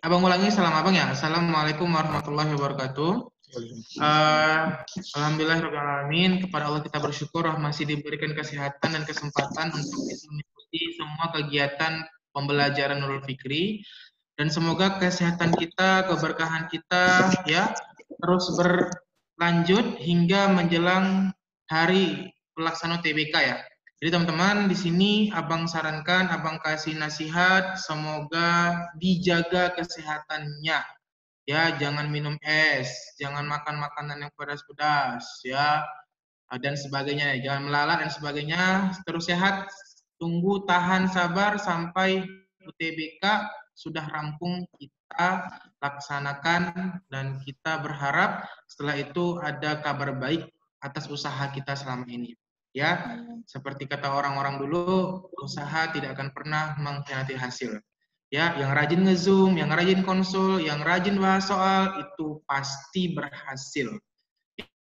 Abang ulangi salam abang ya. Assalamualaikum warahmatullahi wabarakatuh. Alhamdulillahirrahmanirrahim. Kepada Allah kita bersyukur masih diberikan kesehatan dan kesempatan untuk bisa mengikuti semua kegiatan pembelajaran Nurul Fikri. Dan semoga kesehatan kita, keberkahan kita ya terus berlanjut hingga menjelang hari pelaksanaan TBK ya. Jadi teman-teman di sini abang sarankan, abang kasih nasihat, semoga dijaga kesehatannya. Ya, jangan minum es, jangan makan makanan yang pedas-pedas, ya, dan sebagainya. Jangan melalat dan sebagainya. Terus sehat, tunggu, tahan, sabar sampai UTBK sudah rampung kita laksanakan dan kita berharap setelah itu ada kabar baik atas usaha kita selama ini. Ya, seperti kata orang-orang dulu, usaha tidak akan pernah mengkhianati hasil. Ya, yang rajin nge-zoom, yang rajin konsul, yang rajin bahas soal itu pasti berhasil.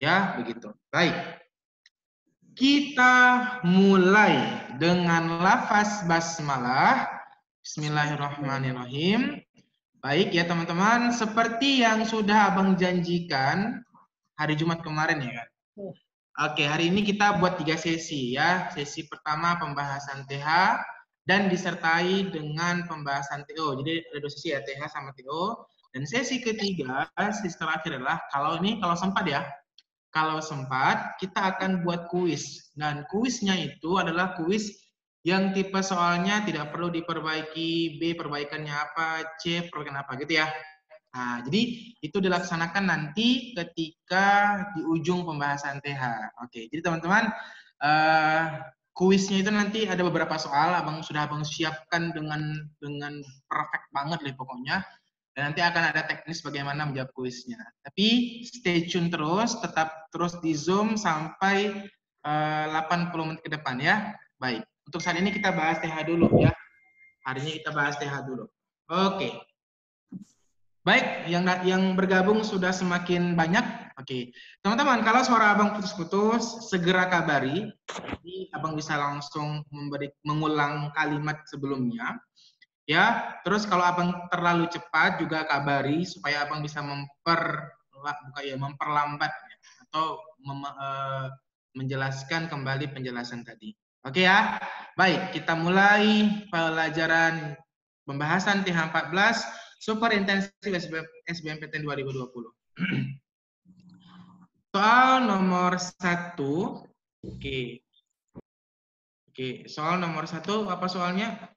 Ya, begitu. Baik. Kita mulai dengan lafaz basmalah. Bismillahirrahmanirrahim. Baik ya teman-teman, seperti yang sudah abang janjikan hari Jumat kemarin ya kan. Oke, hari ini kita buat 3 sesi ya. Sesi pertama pembahasan TH dan disertai dengan pembahasan TO. Jadi ada 2 sesi ya, TH sama TO. Dan sesi ketiga, sesi terakhir adalah kalau sempat ya. Kalau sempat, kita akan buat kuis. Dan kuisnya itu adalah kuis yang tipe soalnya tidak perlu diperbaiki, B perbaikannya apa, C perbaikan apa gitu ya. Nah, jadi itu dilaksanakan nanti ketika di ujung pembahasan TH. Oke, jadi teman-teman, kuisnya itu nanti ada beberapa soal, abang siapkan dengan perfect banget lah pokoknya. Dan nanti akan ada teknis bagaimana menjawab kuisnya. Tapi stay tune terus, tetap terus di Zoom sampai 80 menit ke depan ya. Baik, untuk saat ini kita bahas TH dulu ya. Hari ini kita bahas TH dulu. Oke. Baik, yang bergabung sudah semakin banyak. Oke, teman-teman, kalau suara abang putus-putus, segera kabari. Jadi abang bisa langsung mengulang kalimat sebelumnya. Ya, terus kalau abang terlalu cepat juga kabari supaya abang bisa memperlambat atau menjelaskan kembali penjelasan tadi. Oke ya. Baik, kita mulai pelajaran pembahasan TH14 Super Intensif SBMPTN 2020. Soal nomor 1. Oke. Oke, soal nomor 1 apa soalnya?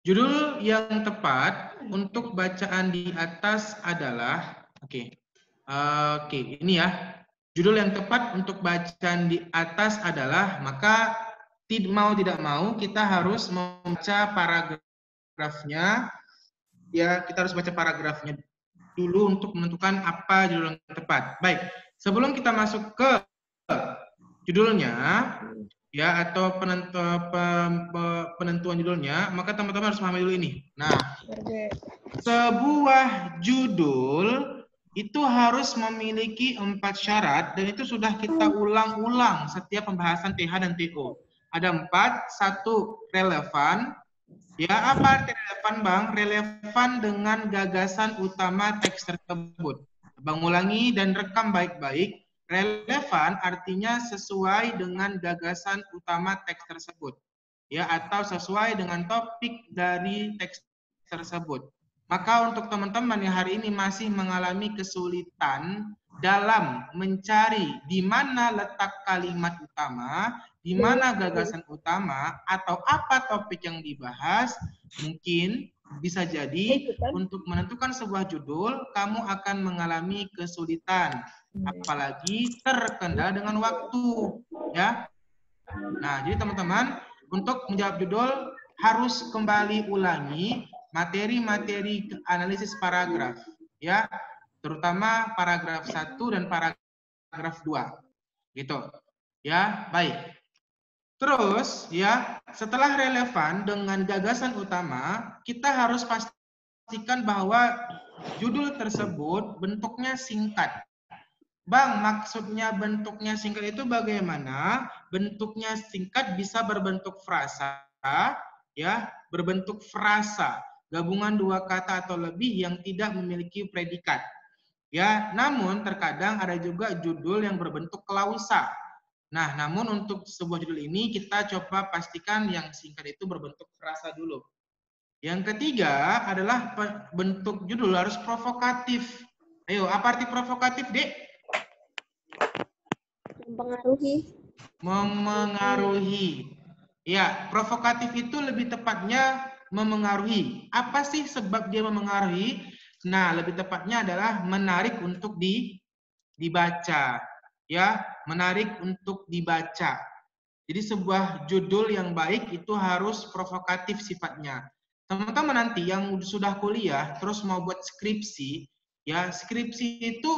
Judul yang tepat untuk bacaan di atas adalah oke, ini ya. Judul yang tepat untuk bacaan di atas adalah, maka mau tidak mau kita harus membaca paragrafnya. Ya, kita harus baca paragrafnya dulu untuk menentukan apa judul yang tepat. Baik, sebelum kita masuk ke judulnya, ya, atau penentuan judulnya, maka teman-teman harus pahami dulu ini. Nah, sebuah judul itu harus memiliki 4 syarat dan itu sudah kita ulang-ulang setiap pembahasan TH dan TO. Ada 4, 1 relevan. Ya, apa arti relevan, Bang? Relevan dengan gagasan utama teks tersebut. Bang ulangi dan rekam baik-baik. Relevan artinya sesuai dengan gagasan utama teks tersebut. Ya, atau sesuai dengan topik dari teks tersebut. Maka untuk teman-teman yang hari ini masih mengalami kesulitan dalam mencari di mana letak kalimat utama, di mana gagasan utama, atau apa topik yang dibahas, mungkin bisa jadi untuk menentukan sebuah judul, kamu akan mengalami kesulitan. Apalagi terkendala dengan waktu. Ya. Nah, jadi teman-teman, untuk menjawab judul harus kembali ulangi materi-materi analisis paragraf, ya, terutama paragraf 1 dan paragraf 2, gitu, ya. Baik. Terus, ya, setelah relevan dengan gagasan utama, kita harus pastikan bahwa judul tersebut bentuknya singkat. Bang, maksudnya bentuknya singkat itu bagaimana? bentuknya singkat bisa berbentuk frasa, ya, berbentuk frasa, gabungan dua kata atau lebih yang tidak memiliki predikat. Ya, namun terkadang ada juga judul yang berbentuk klausa. Nah, namun untuk sebuah judul ini kita coba pastikan yang singkat itu berbentuk frasa dulu. Yang ketiga adalah bentuk judul harus provokatif. Ayo, apa arti provokatif, Dek? Mempengaruhi. Memengaruhi. Ya, provokatif itu lebih tepatnya memengaruhi. Apa sih sebab dia memengaruhi? Nah, lebih tepatnya adalah menarik untuk dibaca. Ya, menarik untuk dibaca. Jadi sebuah judul yang baik itu harus provokatif sifatnya. Teman-teman nanti yang sudah kuliah terus mau buat skripsi, ya skripsi itu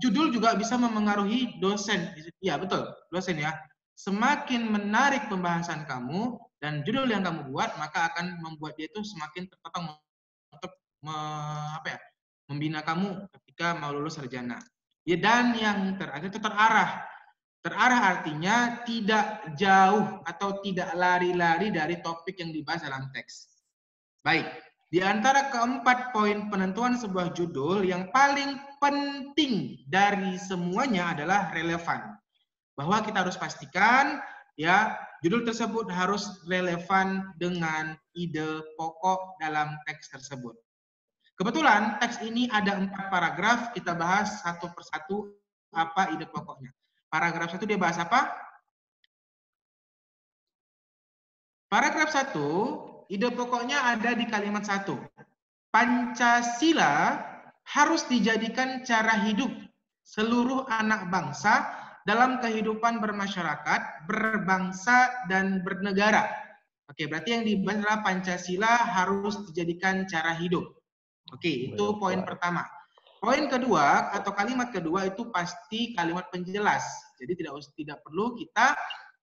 judul juga bisa memengaruhi dosen. Ya betul, dosen ya. Semakin menarik pembahasan kamu dan judul yang kamu buat, maka akan membuat dia itu semakin terpotong untuk membina kamu ketika mau lulus sarjana. Ya, dan yang terakhir itu terarah. Terarah artinya tidak jauh atau tidak lari-lari dari topik yang dibahas dalam teks. Baik, di antara keempat poin penentuan sebuah judul yang paling penting dari semuanya adalah relevan. Bahwa kita harus pastikan ya judul tersebut harus relevan dengan ide pokok dalam teks tersebut. Kebetulan teks ini ada 4 paragraf, kita bahas satu persatu apa ide pokoknya. Paragraf 1 dia bahas apa? Paragraf 1, ide pokoknya ada di kalimat 1. Pancasila harus dijadikan cara hidup seluruh anak bangsa dalam kehidupan bermasyarakat, berbangsa, dan bernegara. Oke, berarti yang dibahas adalah Pancasila harus dijadikan cara hidup. Oke, itu poin pertama. Poin kedua atau kalimat kedua itu pasti kalimat penjelas. Jadi tidak perlu kita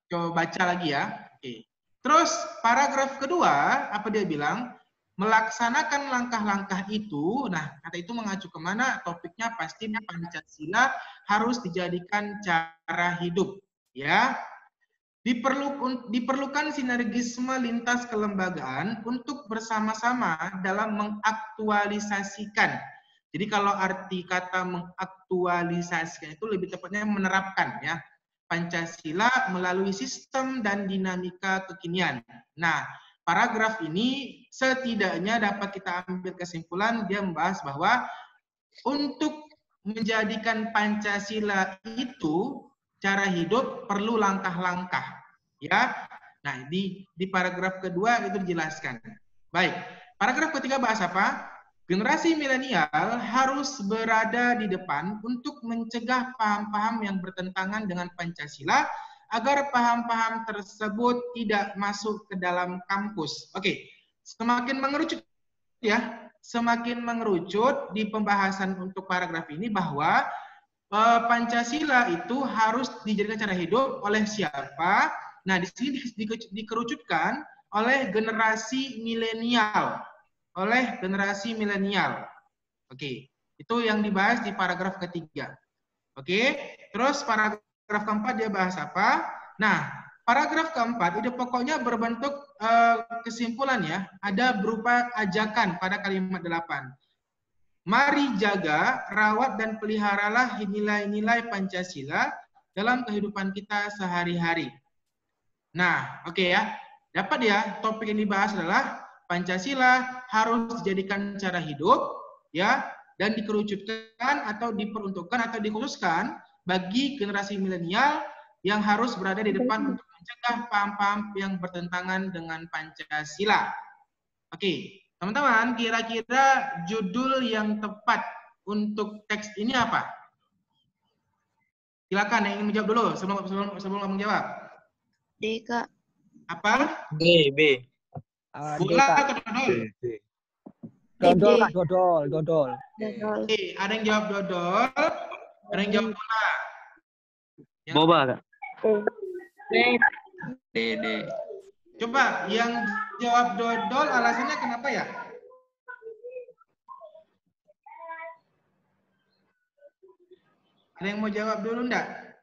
coba baca lagi ya. Oke. Terus paragraf kedua apa dia bilang? Melaksanakan langkah-langkah itu. Nah, kata itu mengacu kemana? Topiknya pasti Pancasila harus dijadikan cara hidup. Ya, diperlukan sinergisme lintas kelembagaan untuk bersama-sama dalam mengaktualisasikan. Jadi kalau arti kata mengaktualisasikan itu lebih tepatnya menerapkan ya Pancasila melalui sistem dan dinamika kekinian. Nah, paragraf ini setidaknya dapat kita ambil kesimpulan dia membahas bahwa untuk menjadikan Pancasila itu cara hidup perlu langkah-langkah ya. Nah, di paragraf kedua itu dijelaskan. Baik, paragraf ketiga bahas apa? Generasi milenial harus berada di depan untuk mencegah paham-paham yang bertentangan dengan Pancasila agar paham-paham tersebut tidak masuk ke dalam kampus. Oke, semakin mengerucut ya, semakin mengerucut di pembahasan untuk paragraf ini bahwa Pancasila itu harus dijadikan cara hidup oleh siapa? Nah, di sini dikerucutkan oleh generasi milenial. Oleh generasi milenial. Oke, itu yang dibahas di paragraf ketiga. Oke, terus paragraf keempat dia bahas apa? Nah, paragraf keempat ide pokoknya berbentuk kesimpulan ya, ada berupa ajakan pada kalimat 8. Mari jaga, rawat, dan peliharalah nilai-nilai Pancasila dalam kehidupan kita sehari-hari. Nah, oke ya. Dapat ya, topik yang dibahas adalah Pancasila harus dijadikan cara hidup, ya, dan dikerucutkan atau diperuntukkan atau dikhususkan bagi generasi milenial yang harus berada di depan untuk mencegah paham-paham yang bertentangan dengan Pancasila. Oke, teman-teman, kira-kira judul yang tepat untuk teks ini apa? Silakan yang ingin menjawab dulu sebelum menjawab. D, Kak. Apa? B. Bola atau dodol? Dodol. Dodol. Oke, ada yang jawab dodol, ada yang jawab bola. Boba, Kak. D. Coba yang jawab dodol alasannya kenapa ya? Ada yang mau jawab dulu enggak?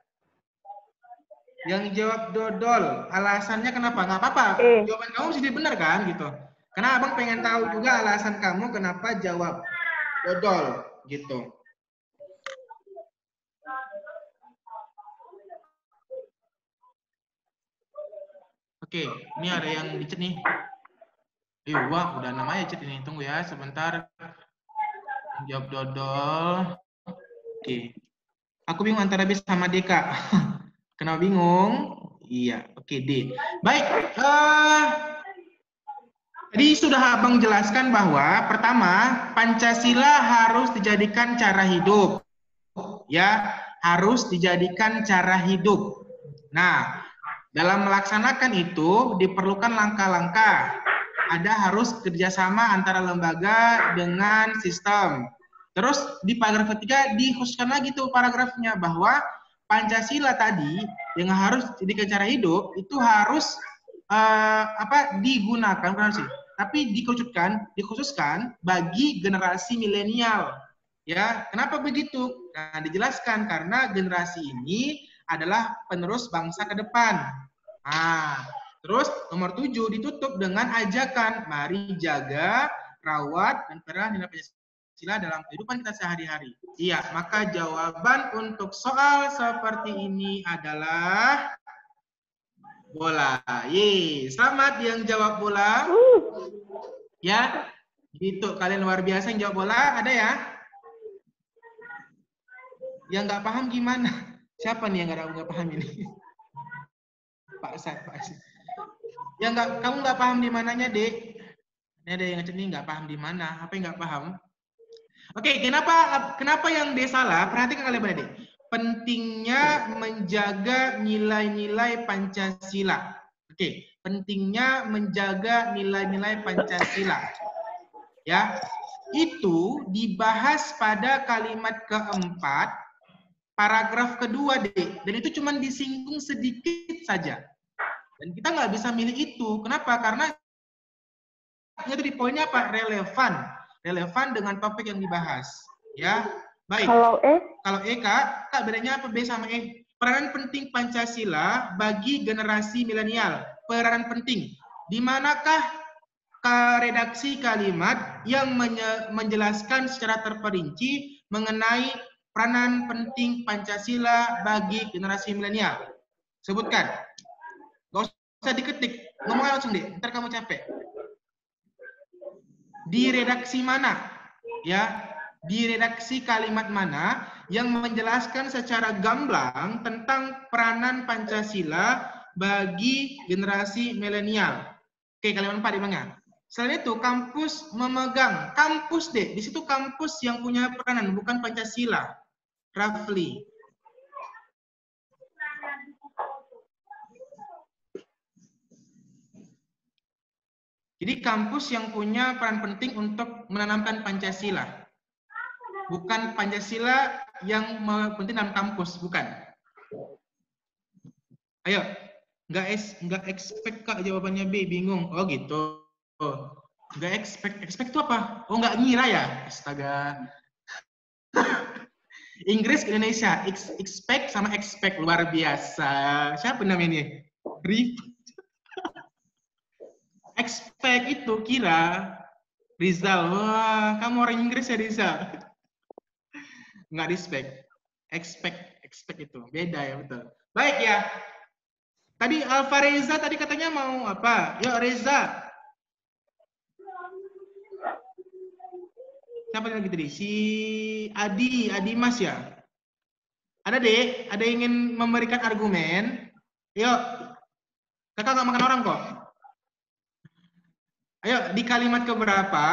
Yang jawab dodol, alasannya kenapa? Nggak apa-apa, jawaban kamu mesti benar kan gitu. Karena abang pengen tahu juga alasan kamu kenapa jawab dodol gitu. Oke, ini ada yang di chat nih. Wah, udah namanya chat ini. Tunggu ya, sebentar. Jawab dodol. Oke. Aku bingung antara B sama D, Kak. Kenapa bingung? Iya, oke, D. Baik, tadi sudah Abang jelaskan bahwa pertama, Pancasila harus dijadikan cara hidup. Ya, harus dijadikan cara hidup. Nah, dalam melaksanakan itu diperlukan langkah-langkah. Ada harus kerjasama antara lembaga dengan sistem. Terus di paragraf ketiga dikhususkan lagi tuh paragrafnya bahwa Pancasila tadi yang harus dijadikan cara hidup itu harus digunakan, bukan sih, tapi dikhususkan bagi generasi milenial. Ya, kenapa begitu? Nah, dijelaskan karena generasi ini adalah penerus bangsa ke depan. Nah, terus nomor 7 ditutup dengan ajakan, mari jaga, rawat, dan peran nilai Pancasila dalam kehidupan kita sehari-hari. Iya, maka jawaban untuk soal seperti ini adalah bola. Yeay, selamat yang jawab bola. Ya, gitu. Kalian luar biasa yang jawab bola. Ada ya? Yang nggak paham gimana? Siapa nih yang nggak paham ini? Pak Sad. Yang kamu nggak paham di mananya, Dek? Ini ada yang nih nggak paham di mana? Apa yang nggak paham? Oke, kenapa yang D salah? Perhatikan kalian pada, Dek. Pentingnya menjaga nilai-nilai Pancasila. Oke, pentingnya menjaga nilai-nilai Pancasila. Ya, itu dibahas pada kalimat keempat, paragraf kedua, Dek. Dan itu cuma disinggung sedikit saja. Dan kita nggak bisa milih itu. Kenapa? Karena itu di poinnya apa? Relevan dengan topik yang dibahas. Ya, baik. Kalau E, Kak bedanya apa B sama E? Peranan penting Pancasila bagi generasi milenial. Peranan penting. Di manakah redaksi kalimat yang menjelaskan secara terperinci mengenai peranan penting Pancasila bagi generasi milenial? Sebutkan. Gak usah diketik. Ngomong langsung deh, ntar kamu capek. Di redaksi mana? Ya, di redaksi kalimat mana yang menjelaskan secara gamblang tentang peranan Pancasila bagi generasi milenial? Oke, kalimat 4 di mana? Selain itu, kampus memegang. Kampus deh, di situ kampus yang punya peranan, bukan Pancasila. Roughly. Jadi kampus yang punya peran penting untuk menanamkan Pancasila. Bukan Pancasila yang penting dalam kampus, bukan. Ayo, nggak expect Kak jawabannya B, bingung. Oh gitu. Oh, nggak expect itu apa? Oh nggak ngira ya? Astaga. Inggris Indonesia, expect sama expect luar biasa. Siapa namanya? Expect itu kira Rizal. Wah, kamu orang Inggris ya, Rizal? Nggak expect itu. Beda ya, betul. Baik ya. Tadi Alfa Reza tadi katanya mau apa? Yuk Reza. Siapa lagi tadi? Si Adi Mas ya? Ada deh, ada yang ingin memberikan argumen. Yuk. Kakak nggak makan orang kok. Ayo, di kalimat keberapa?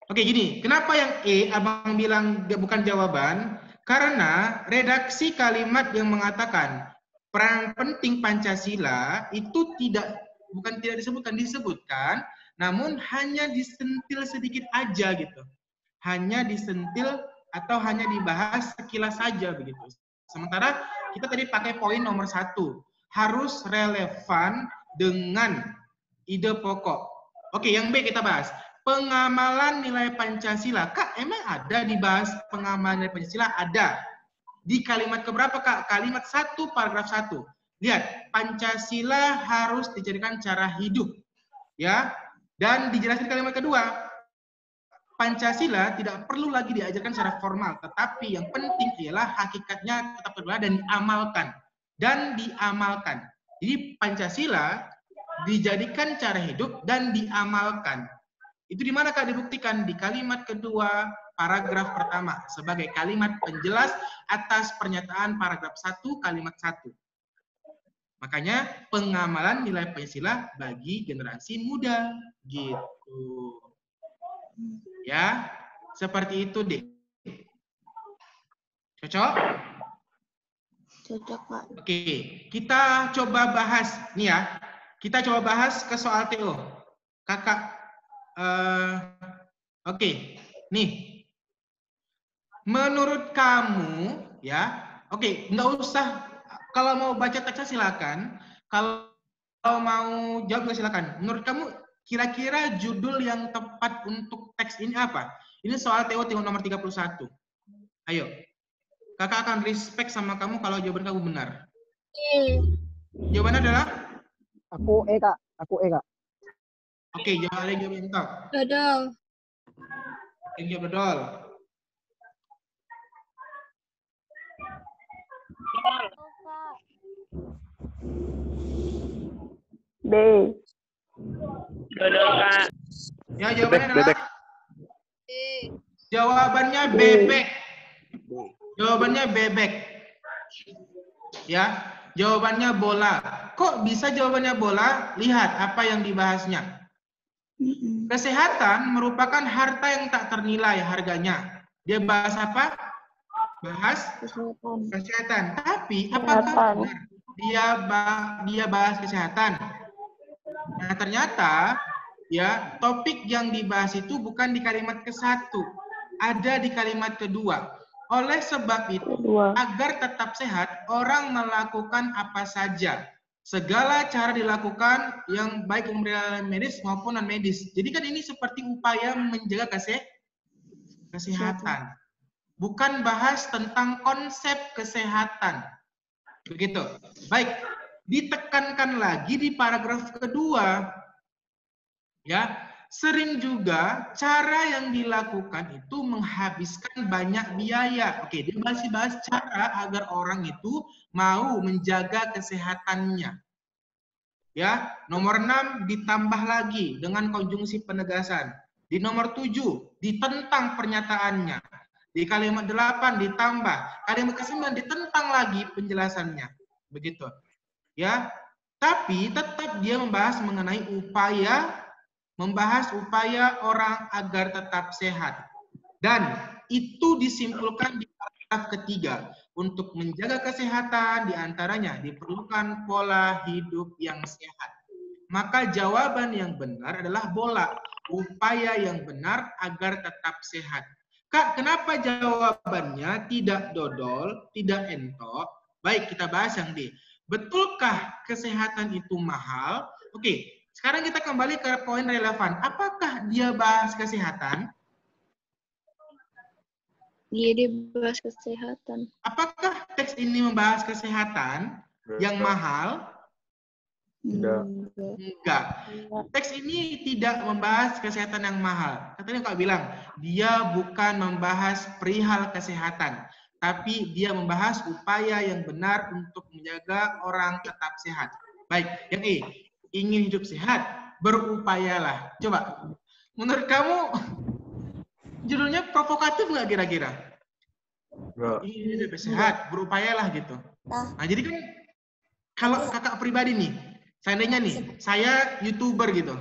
Oke, gini. Kenapa yang E abang bilang bukan jawaban? Karena redaksi kalimat yang mengatakan peran penting Pancasila itu bukan tidak disebutkan, namun hanya disentil sedikit aja gitu. Hanya disentil atau hanya dibahas sekilas saja begitu. Sementara kita tadi pakai poin nomor 1, harus relevan dengan ide pokok. Oke, yang B kita bahas. Pengamalan nilai Pancasila. Kak, emang ada dibahas pengamalan nilai Pancasila? Ada. Di kalimat keberapa, Kak? Kalimat 1, paragraf 1. Lihat, Pancasila harus dijadikan cara hidup. Ya. Dan dijelaskan kalimat kedua, Pancasila tidak perlu lagi diajarkan secara formal, tetapi yang penting ialah hakikatnya tetap terbelah dan diamalkan. Jadi Pancasila dijadikan cara hidup dan diamalkan. Itu di mana Kak dibuktikan? Di kalimat kedua, paragraf pertama, sebagai kalimat penjelas atas pernyataan paragraf 1, kalimat 1. Makanya pengamalan nilai Pancasila bagi generasi muda. Gitu. Ya, seperti itu, Dek. Cocok? Cocok, Pak. Oke, kita coba bahas. Nih ya, kita coba bahas ke soal TO. Kakak, oke, nih. Menurut kamu, ya, oke, nggak usah. Kalau mau baca teksnya silakan. Kalau mau jawab nggak silakan. Menurut kamu, kira-kira judul yang tepat untuk teks ini apa? Ini soal TO nomor 31. Ayo. Kakak akan respect sama kamu kalau jawaban kamu benar. Jawabannya adalah? Aku E, Kak. Oke, jawabannya yang tahu. Dodol. Yang jawab dodol. B. Dodol, Kak. Ya, jawabannya adalah? Jawabannya bebek. Jawabannya bebek. Ya, jawabannya bola. Kok bisa jawabannya bola? Lihat apa yang dibahasnya. Kesehatan merupakan harta yang tak ternilai harganya. Dia bahas apa? Bahas kesehatan. Tapi apakah benar dia bahas kesehatan? Nah, ternyata ya topik yang dibahas itu bukan di kalimat ke-1, ada di kalimat kedua. Oleh sebab itu, agar tetap sehat, orang melakukan apa saja. Segala cara dilakukan yang baik medis maupun non medis. Jadi kan ini seperti upaya menjaga kesehatan. Bukan bahas tentang konsep kesehatan. Begitu. Baik, ditekankan lagi di paragraf kedua. Ya, sering juga cara yang dilakukan itu menghabiskan banyak biaya. Oke, dia masih bahas cara agar orang itu mau menjaga kesehatannya. Ya, nomor 6 ditambah lagi dengan konjungsi penegasan. Di nomor 7 ditentang pernyataannya. Di kalimat 8 ditambah, kalimat ke-9 ditentang lagi penjelasannya. Begitu. Ya, tapi tetap dia membahas mengenai upaya orang agar tetap sehat. Dan itu disimpulkan di paragraf ketiga. Untuk menjaga kesehatan diantaranya diperlukan pola hidup yang sehat. Maka jawaban yang benar adalah bola. Upaya yang benar agar tetap sehat. Kak, kenapa jawabannya tidak dodol, tidak entok? Baik, kita bahas yang D. Betulkah kesehatan itu mahal? Oke, sekarang kita kembali ke poin relevan. Apakah dia bahas kesehatan? Dia dibahas kesehatan. Apakah teks ini membahas kesehatan yang mahal? Enggak. Teks ini tidak membahas kesehatan yang mahal. Katanya Kak bilang, dia bukan membahas perihal kesehatan, tapi dia membahas upaya yang benar untuk menjaga orang tetap sehat. Baik, yang E, ingin hidup sehat, berupayalah. Coba, menurut kamu judulnya provokatif nggak kira-kira? Ingin hidup sehat, berupayalah gitu. Nah, jadi kan kalau kakak pribadi nih, seandainya nih, saya YouTuber gitu.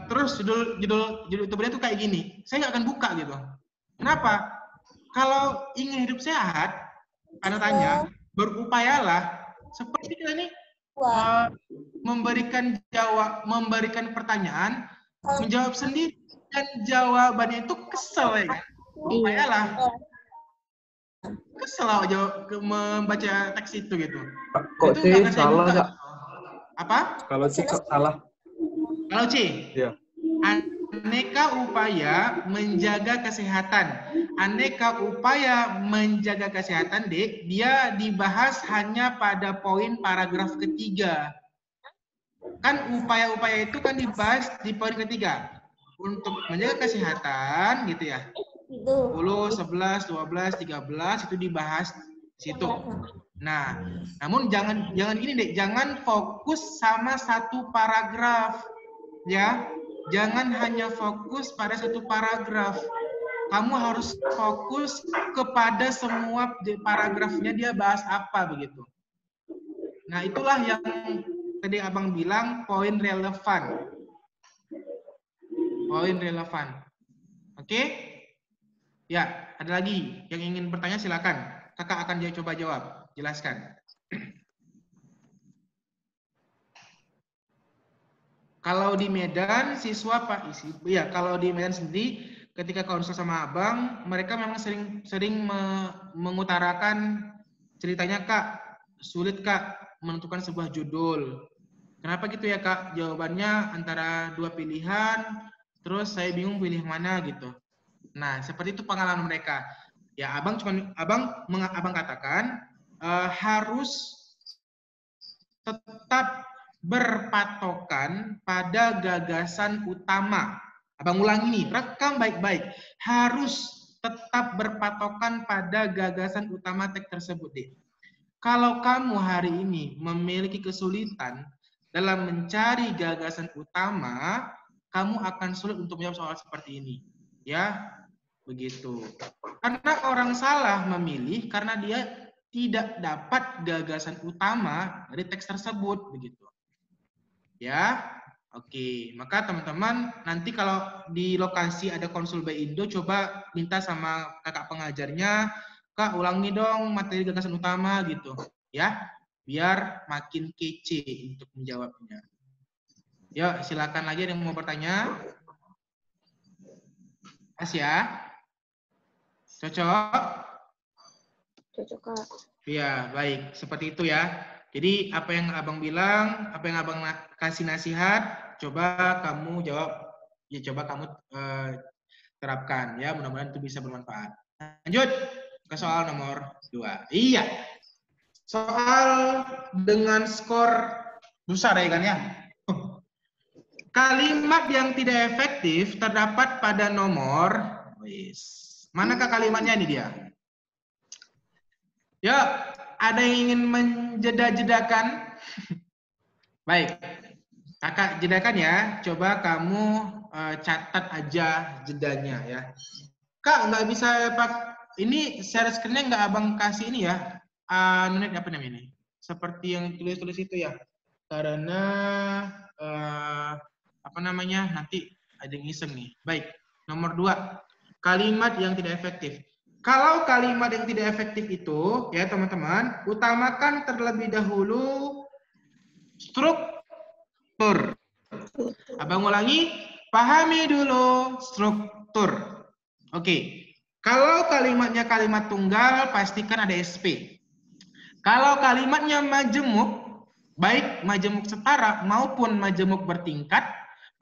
Terus judul YouTubernya tuh kayak gini, saya nggak akan buka gitu. Kenapa? Kalau ingin hidup sehat, karena tanya, berupayalah. Seperti kita ini memberikan pertanyaan, menjawab sendiri, dan jawabannya itu kesel ya kan? Berupayalah. Kesel aja membaca teks itu gitu. Kok C salah nggak? Apa? Kalau C kok salah? Kalau C? Iya. aneka upaya menjaga kesehatan. Aneka upaya menjaga kesehatan, Dek, dia dibahas hanya pada poin paragraf ketiga. Kan upaya-upaya itu kan dibahas di poin ketiga. Untuk menjaga kesehatan, gitu ya. 10, 11, 12, 13 itu dibahas di situ. Nah, namun jangan gini, Dek, jangan fokus sama satu paragraf. Ya, jangan hanya fokus pada satu paragraf. Kamu harus fokus kepada semua paragrafnya dia bahas apa begitu. Nah, itulah yang tadi Abang bilang poin relevan. Poin relevan. Oke? Ya, ada lagi yang ingin bertanya silakan. Kakak akan coba jawab. Jelaskan. Kalau di Medan siswa Pak isi, ya kalau di Medan sendiri ketika konsul sama Abang, mereka memang sering mengutarakan ceritanya, Kak, sulit Kak menentukan sebuah judul. Kenapa gitu ya, Kak? Jawabannya antara dua pilihan, terus saya bingung pilih mana gitu. Nah, seperti itu pengalaman mereka. Ya, Abang katakan harus tetap berpatokan pada gagasan utama. Abang ulang ini, rekam baik-baik. Harus tetap berpatokan pada gagasan utama teks tersebut, deh. Kalau kamu hari ini memiliki kesulitan dalam mencari gagasan utama, kamu akan sulit untuk menjawab soal seperti ini. Ya, begitu. Karena orang salah memilih karena dia tidak dapat gagasan utama dari teks tersebut, begitu. Ya, oke. Maka teman-teman nanti kalau di lokasi ada konsul By Indo, coba minta sama kakak pengajarnya, Kak ulangi dong materi gagasan utama gitu, ya, biar makin kece untuk menjawabnya. Yuk, silakan lagi yang mau bertanya. Ya, cocok? Cocok, Kak. Iya, baik. Seperti itu ya. Jadi apa yang Abang bilang, apa yang Abang kasih nasihat, coba kamu jawab, ya coba kamu terapkan ya. Mudah-mudahan itu bisa bermanfaat. Lanjut ke soal nomor 2. Iya. Soal dengan skor besar ya kan ya. Kalimat yang tidak efektif terdapat pada nomor. Manakah kalimatnya ini dia? Ya, ada yang ingin menjeda-jedakan? Baik, kakak jedakan ya. Coba kamu catat aja jedanya ya. Kak, nggak bisa pak. Ini share screen-nya nggak abang kasih ini ya. Nunik apa namanya ini? Seperti yang tulis-tulis itu ya. Karena apa namanya? Nanti ada yang iseng nih. Baik, nomor 2. Kalimat yang tidak efektif. Kalau kalimat yang tidak efektif itu, ya teman-teman, utamakan terlebih dahulu struktur. Abang ulangi, pahami dulu struktur. Oke, kalau kalimatnya kalimat tunggal, pastikan ada SP. Kalau kalimatnya majemuk, baik majemuk setara maupun majemuk bertingkat,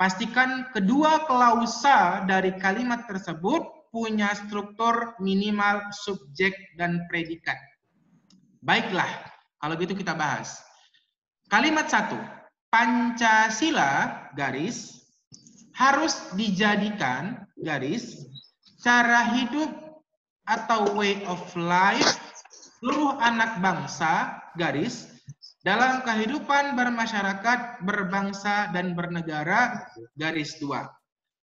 pastikan kedua klausa dari kalimat tersebut punya struktur minimal subjek dan predikat. Baiklah, kalau gitu kita bahas. Kalimat 1, Pancasila garis harus dijadikan garis cara hidup atau way of life seluruh anak bangsa garis dalam kehidupan bermasyarakat, berbangsa dan bernegara garis 2.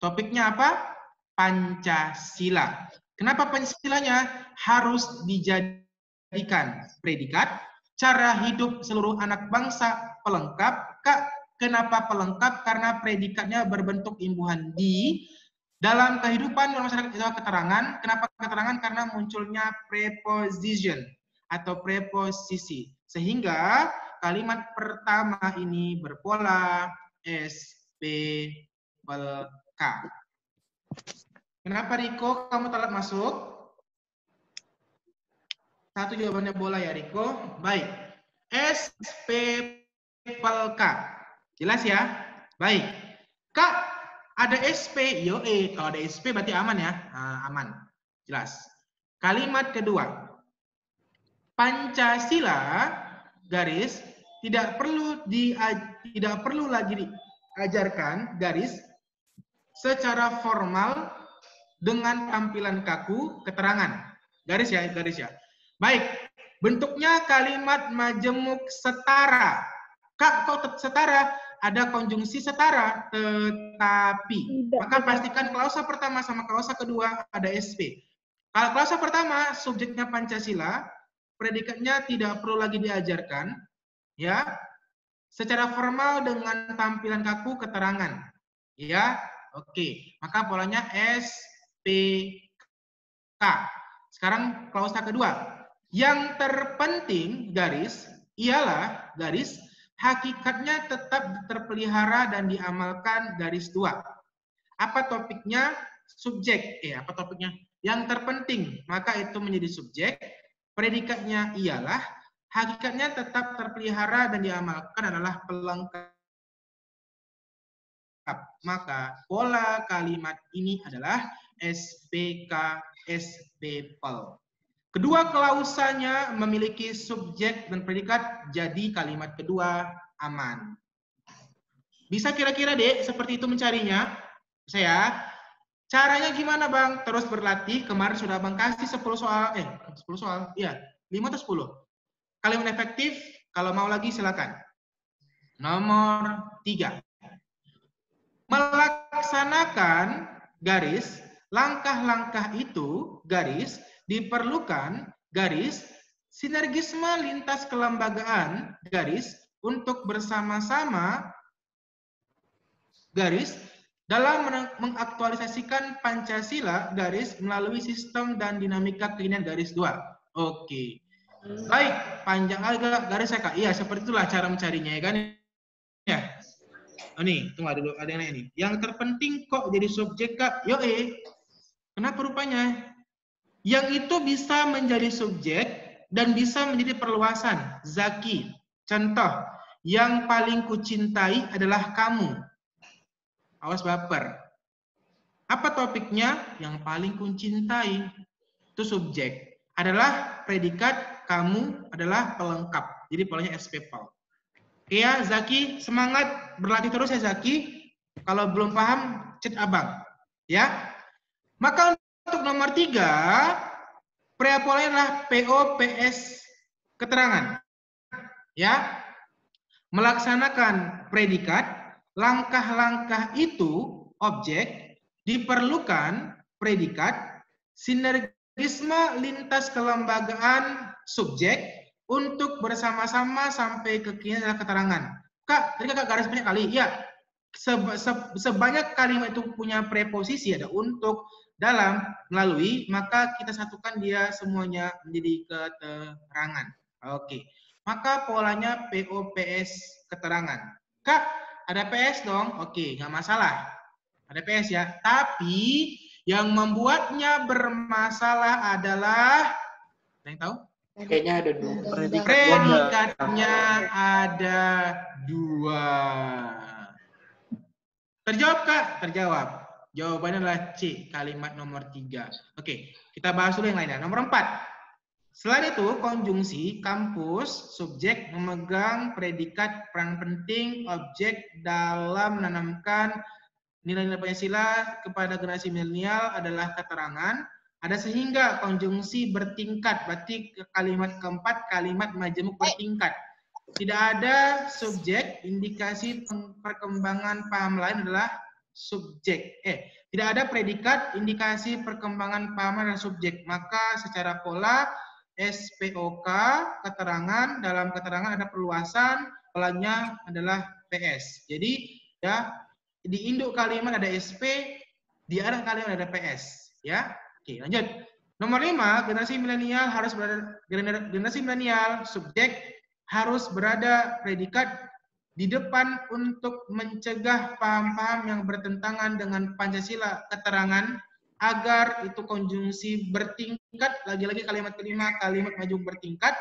Topiknya apa? Pancasila. Kenapa Pancasilanya harus dijadikan predikat? Cara hidup seluruh anak bangsa pelengkap. Kak, kenapa pelengkap? Karena predikatnya berbentuk imbuhan di dalam kehidupan bermasyarakat itu keterangan. Kenapa keterangan? Karena munculnya preposition atau preposisi. Sehingga kalimat pertama ini berpola SP pel K. Kenapa Riko kamu telat masuk? Satu jawabannya bola ya Riko. Baik. SP pel K. Jelas ya? Baik. Kak, Ada SP, yo kalau ada SP berarti aman ya. Nah, aman. Jelas. Kalimat kedua. Pancasila garis tidak perlu lagi diajarkan garis secara formal dengan tampilan kaku keterangan. Garis ya. Baik, bentuknya kalimat majemuk setara. Kak, kok setara? Ada konjungsi setara, tetapi. Maka pastikan klausa pertama sama klausa kedua ada SP. Kalau klausa pertama, subjeknya Pancasila, predikatnya tidak perlu lagi diajarkan, ya, secara formal dengan tampilan kaku keterangan, ya, oke. Maka polanya SPK. Sekarang klausa kedua, yang terpenting garis ialah garis hakikatnya tetap terpelihara dan diamalkan garis 2. Apa topiknya? Subjek. Apa topiknya? Yang terpenting, maka itu menjadi subjek. Predikatnya ialah hakikatnya tetap terpelihara dan diamalkan adalah pelengkap. Maka pola kalimat ini adalah SPK, SPPL. Kedua klausanya memiliki subjek dan predikat, jadi kalimat kedua aman. Bisa kira-kira dek seperti itu mencarinya? Saya. Caranya gimana bang? Terus berlatih. Kemarin sudah bang kasih 10 soal. 10 soal. Iya, 5 atau 10. Kalimat efektif, kalau mau lagi silakan. Nomor 3. Melaksanakan garis, langkah-langkah itu garis diperlukan garis sinergisme lintas kelembagaan garis untuk bersama-sama garis dalam mengaktualisasikan Pancasila garis melalui sistem dan dinamika kekinian garis 2. Oke. Baik, panjang agak garis ya Kak. Iya, seperti itulah cara mencarinya ya kan. Ya. Oh nih, tunggu dulu ada yang nanya nih. Yang terpenting kok jadi subjek Kak? Kenapa rupanya? Yang itu bisa menjadi subjek dan bisa menjadi perluasan. Zaki. Contoh, yang paling kucintai adalah kamu. Awas baper. Apa topiknya? Yang paling kucintai. Itu subjek. Adalah predikat, kamu adalah pelengkap. Jadi polanya SPPL. Oke ya, Zaki, semangat berlatih terus ya Zaki. Kalau belum paham, chat abang. Ya. Maka untuk nomor 3, preapolanya adalah POPS keterangan. Ya. Melaksanakan predikat, langkah-langkah itu objek, diperlukan predikat, sinergisme lintas kelembagaan subjek untuk bersama-sama sampai ke kini adalah keterangan. Kak, tadi Kak garis banyak kali. Ya, sebanyak kalimat itu punya preposisi, ada untuk, dalam, melalui, maka kita satukan dia semuanya menjadi keterangan. Oke. Maka polanya POPS keterangan. Kak, ada PS dong? Oke, nggak masalah. Ada PS ya. Tapi yang membuatnya bermasalah adalah, ada yang tahu? Kayaknya ada 2. Predikatnya ada 2. Terjawab Kak? Terjawab. Jawabannya adalah C, kalimat nomor 3. Oke, kita bahas dulu yang lainnya. Nomor 4. Selain itu, konjungsi, kampus, subjek memegang predikat peran penting objek dalam menanamkan nilai-nilai Pancasila kepada generasi milenial adalah keterangan. Ada sehingga konjungsi bertingkat, berarti kalimat keempat, kalimat majemuk bertingkat. Tidak ada subjek, indikasi perkembangan paham lain adalah subjek. Tidak ada predikat, indikasi perkembangan paham adalah subjek. Maka secara pola, SPOK, keterangan, dalam keterangan ada perluasan, polanya adalah PS. Jadi ya di induk kalimat ada SP, di arah kalimat ada PS. Ya, oke lanjut. Nomor 5, generasi milenial harus berada, generasi milenial subjek harus berada predikat di depan untuk mencegah paham-paham yang bertentangan dengan Pancasila keterangan agar itu konjungsi bertingkat, lagi-lagi kalimat kelima, kalimat maju bertingkat,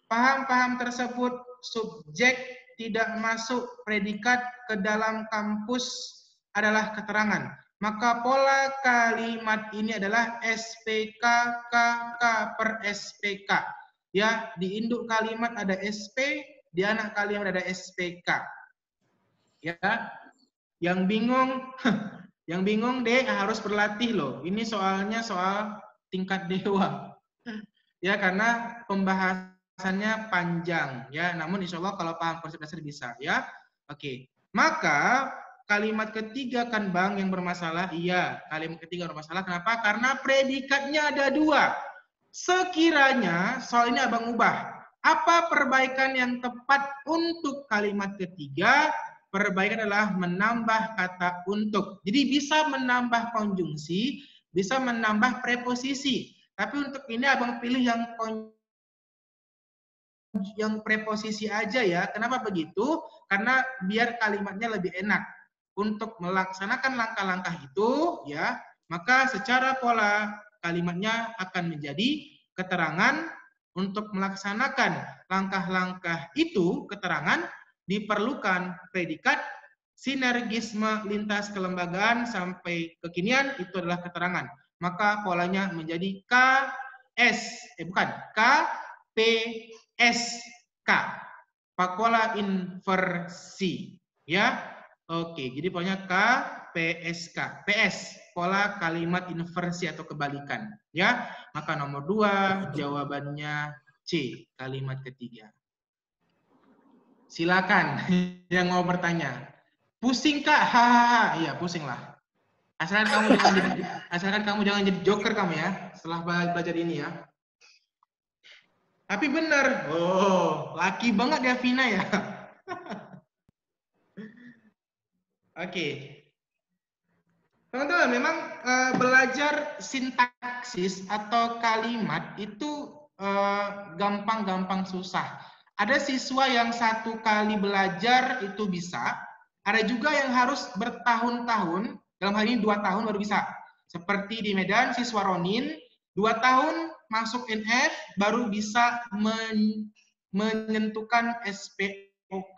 paham-paham tersebut subjek tidak masuk predikat ke dalam kampus adalah keterangan. Maka pola kalimat ini adalah SPK, KK per SPK. Ya, di induk kalimat ada SP, di anak kalimat ada SPK. Ya, yang bingung, yang bingung deh harus berlatih loh. Ini soalnya soal tingkat dewa. Ya, karena pembahasannya panjang. Ya, namun insya Allah kalau paham konsep dasar bisa. Ya, oke. Maka kalimat ketiga kan Bang yang bermasalah? Iya, kalimat ketiga bermasalah. Kenapa? Karena predikatnya ada dua. Sekiranya soal ini Abang ubah. Apa perbaikan yang tepat untuk kalimat ketiga? Perbaikan adalah menambah kata untuk. Jadi bisa menambah konjungsi, bisa menambah preposisi. Tapi untuk ini Abang pilih yang preposisi aja ya. Kenapa begitu? Karena biar kalimatnya lebih enak. Untuk melaksanakan langkah-langkah itu, ya, maka secara pola kalimatnya akan menjadi keterangan. Untuk melaksanakan langkah-langkah itu, keterangan, diperlukan predikat, sinergisme lintas kelembagaan sampai kekinian, itu adalah keterangan. Maka polanya menjadi KPSK. Pola inversi. Ya, oke, jadi pokoknya KPSK. PS, pola kalimat inversi atau kebalikan. Ya, maka nomor 2 jawabannya C, kalimat ketiga. Silakan yang mau bertanya. Pusing Kak? Hahaha. Iya, pusing lah. Asalkan kamu jangan jadi joker kamu ya, setelah belajar ini ya. Tapi bener. Oh, laki banget ya Vina ya. Oke. Teman-teman, memang belajar sintaksis atau kalimat itu gampang-gampang susah. Ada siswa yang 1 kali belajar itu bisa, ada juga yang harus bertahun-tahun, dalam hal ini 2 tahun baru bisa. Seperti di Medan, siswa Ronin, 2 tahun masuk NF, baru bisa menyentuhkan SPOK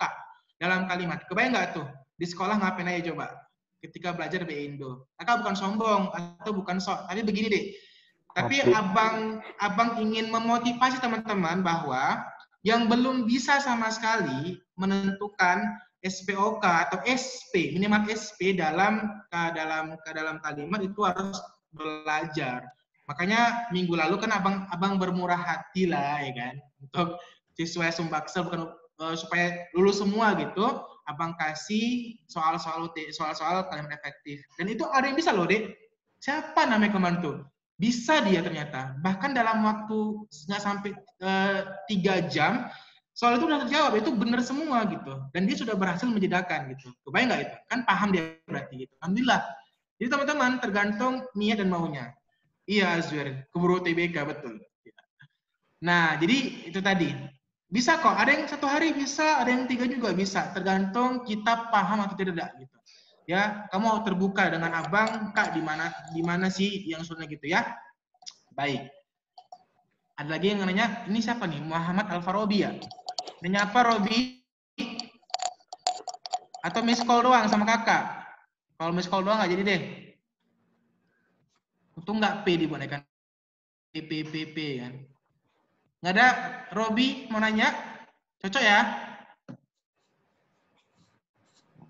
dalam kalimat. Kebayang nggak tuh? Di sekolah ngapain aja coba? Ketika belajar BI Indo. Kakak bukan sombong atau bukan sok, tapi begini deh. Tapi abang ingin memotivasi teman-teman bahwa yang belum bisa sama sekali menentukan SPOK atau SP, minimal SP dalam kalimat itu harus belajar. Makanya minggu lalu kan abang bermurah hati lah ya kan, untuk siswa Sumbaksel bukan supaya lulus semua gitu. Abang kasih soal-soal kalimat efektif. Dan itu ada yang bisa loh, Dek. Siapa namanya kemarin tuh? Bisa dia ternyata. Bahkan dalam waktu nggak sampai 3 jam, soal itu udah terjawab. Itu benar semua gitu. Dan dia sudah berhasil menjedakan gitu. Kebayang nggak itu? Kan paham dia berarti gitu. Alhamdulillah. Jadi teman-teman, tergantung niat dan maunya. Iya, Azwir. Keburu TBK, betul. Nah, jadi itu tadi. Bisa kok, ada yang 1 hari bisa, ada yang 3 juga bisa, tergantung kita paham atau tidak gitu. Ya, kamu terbuka dengan abang, Kak, di mana sih yang sunnah gitu ya. Baik. Ada lagi yang nanya, ini siapa nih? Muhammad Al-Farabi ya? Nanya apa, Robi? Atau miss call doang sama kakak? Kalau miss call doang nggak jadi deh. Untung nggak P dibonekan. P kan. Nggak ada, Robi mau nanya? Cocok ya?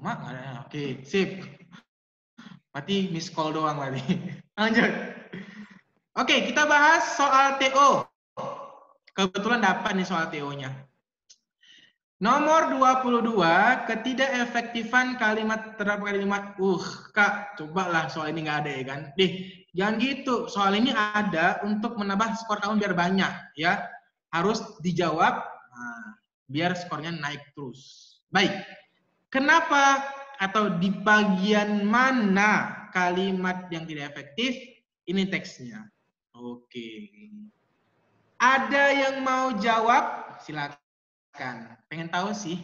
Mak, nggak ada. Oke, sip. Berarti miss call doang berarti. Lanjut. Oke, kita bahas soal TO. Kebetulan dapat nih soal TO-nya. Nomor 22, ketidakefektifan kalimat terhadap kalimat. Kak, cobalah soal ini nggak ada ya kan? Jangan gitu. Soal ini ada untuk menambah skor kamu biar banyak ya. Harus dijawab, biar skornya naik terus. Baik. Kenapa atau di bagian mana kalimat yang tidak efektif? Ini teksnya. Oke. Ada yang mau jawab? Silakan. Pengen tahu sih.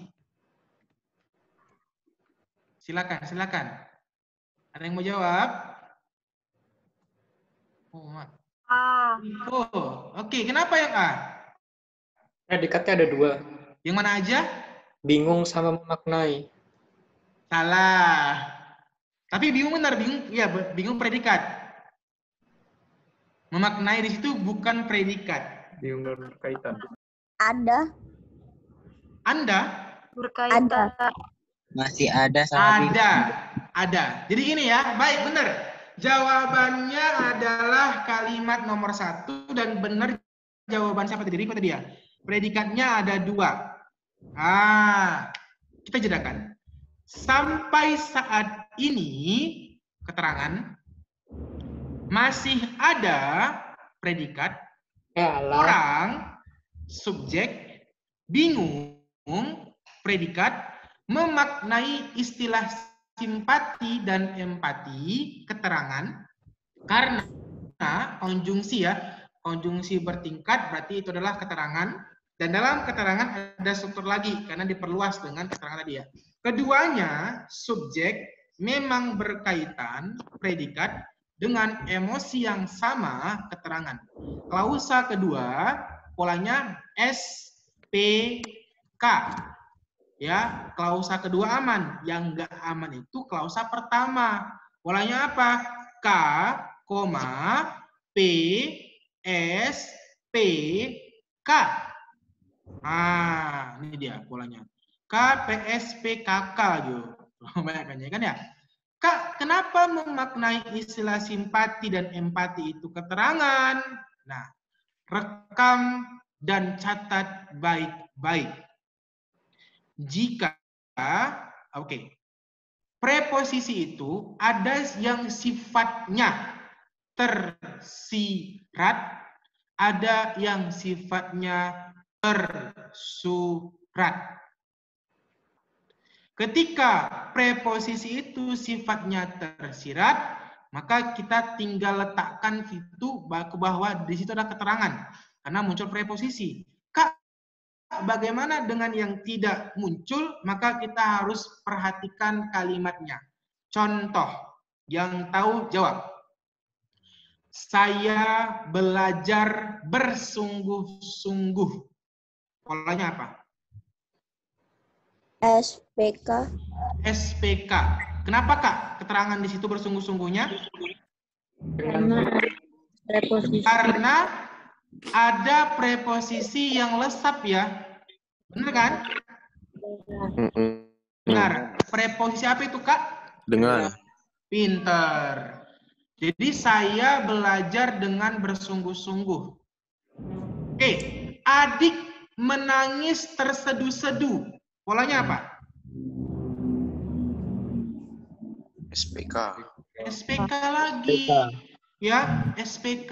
Silakan. Ada yang mau jawab? Oke. Kenapa yang A? Predikatnya ada 2. Yang mana aja? Bingung sama memaknai. Salah. Tapi bingung benar, bingung ya, bingung predikat. Memaknai di situ bukan predikat. Bingung dan berkaitan. Ada. Anda Berkaitan. Masih ada sama bingung. ada. Jadi gini ya, baik benar. Jawabannya adalah kalimat nomor 1 dan benar jawaban siapa tadi? Riko tadi ya. Predikatnya ada 2. Kita jedakan. Sampai saat ini keterangan masih ada predikat, orang, subjek, bingung, predikat, memaknai istilah simpati dan empati, keterangan, karena konjungsi ya, konjungsi bertingkat berarti itu adalah keterangan, dan dalam keterangan ada struktur lagi karena diperluas dengan keterangan tadi ya. Keduanya, subjek memang berkaitan, predikat, dengan emosi yang sama, keterangan. Klausa kedua, polanya SPK. Ya, klausa kedua aman. Yang enggak aman itu klausa pertama. Polanya apa? K, P, S, P, K. Ini dia polanya. K, P, S, P, K, K gitu. Banyak kan ya? Kak, kenapa memaknai istilah simpati dan empati itu keterangan? Nah, rekam dan catat baik-baik. Jika, preposisi itu ada yang sifatnya tersirat, ada yang sifatnya tersurat. Ketika preposisi itu sifatnya tersirat, maka kita tinggal letakkan itu ke bawah, di situ ada keterangan. Karena muncul preposisi. Kak, bagaimana dengan yang tidak muncul? Maka kita harus perhatikan kalimatnya. Contoh, yang tahu jawab. Saya belajar bersungguh-sungguh. Polanya apa? SPK. SPK. Kenapa Kak? Keterangan di situ bersungguh-sungguhnya? Karena ada preposisi yang lesap ya. Benar kan? Benar. Preposisi apa itu Kak? Dengan. Pinter. Jadi saya belajar dengan bersungguh-sungguh. Adik menangis terseduh-seduh. Polanya apa? SPK. SPK lagi. Ya, SPK.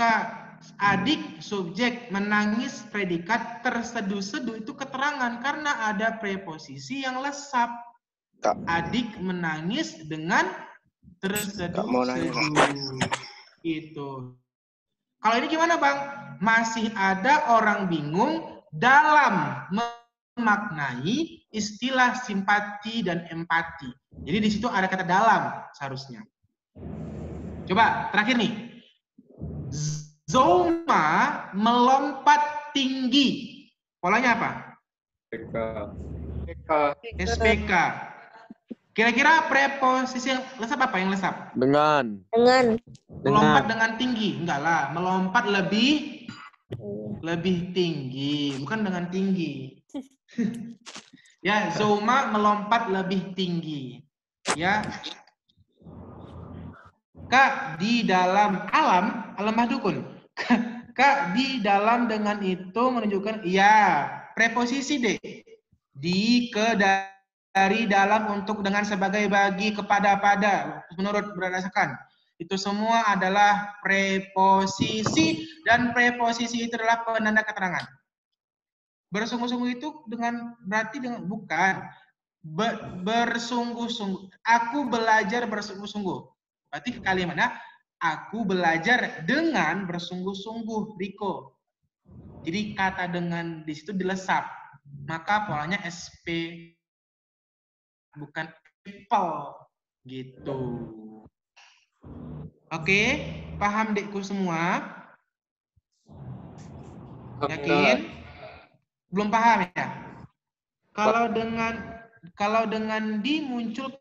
Adik, subjek, menangis, predikat, terseduh-seduh itu keterangan karena ada preposisi yang lesap. Adik menangis dengan terseduh-seduh. Itu. Kalau ini gimana, Bang? Masih ada orang bingung dalam memaknai istilah simpati dan empati. Jadi di situ ada kata dalam seharusnya. Coba terakhir nih. Zoma melompat tinggi. Polanya apa? SPK. Kira-kira preposisi yang lesap apa yang lesap? Dengan. Melompat dengan tinggi. Enggak lah, melompat lebih tinggi, bukan dengan tinggi. Ya, Zoma melompat lebih tinggi. Ya. Kak, di dalam alam Mahdukun. Kak, di dalam dengan itu menunjukkan, ya, preposisi deh. Di, ke, dari, dalam, untuk, dengan, sebagai, bagi, kepada, pada, menurut berdasarkan. Itu semua adalah preposisi, dan preposisi itu adalah penanda keterangan. Bersungguh-sungguh itu dengan berarti dengan bukan bersungguh-sungguh. Aku belajar bersungguh-sungguh. Berarti kalimatnya aku belajar dengan bersungguh-sungguh, Riko. Jadi kata dengan di situ dilesap. Maka polanya SP bukan people gitu. Oke, paham Dekku semua? Yakin? Belum paham ya? Kalau dengan di muncul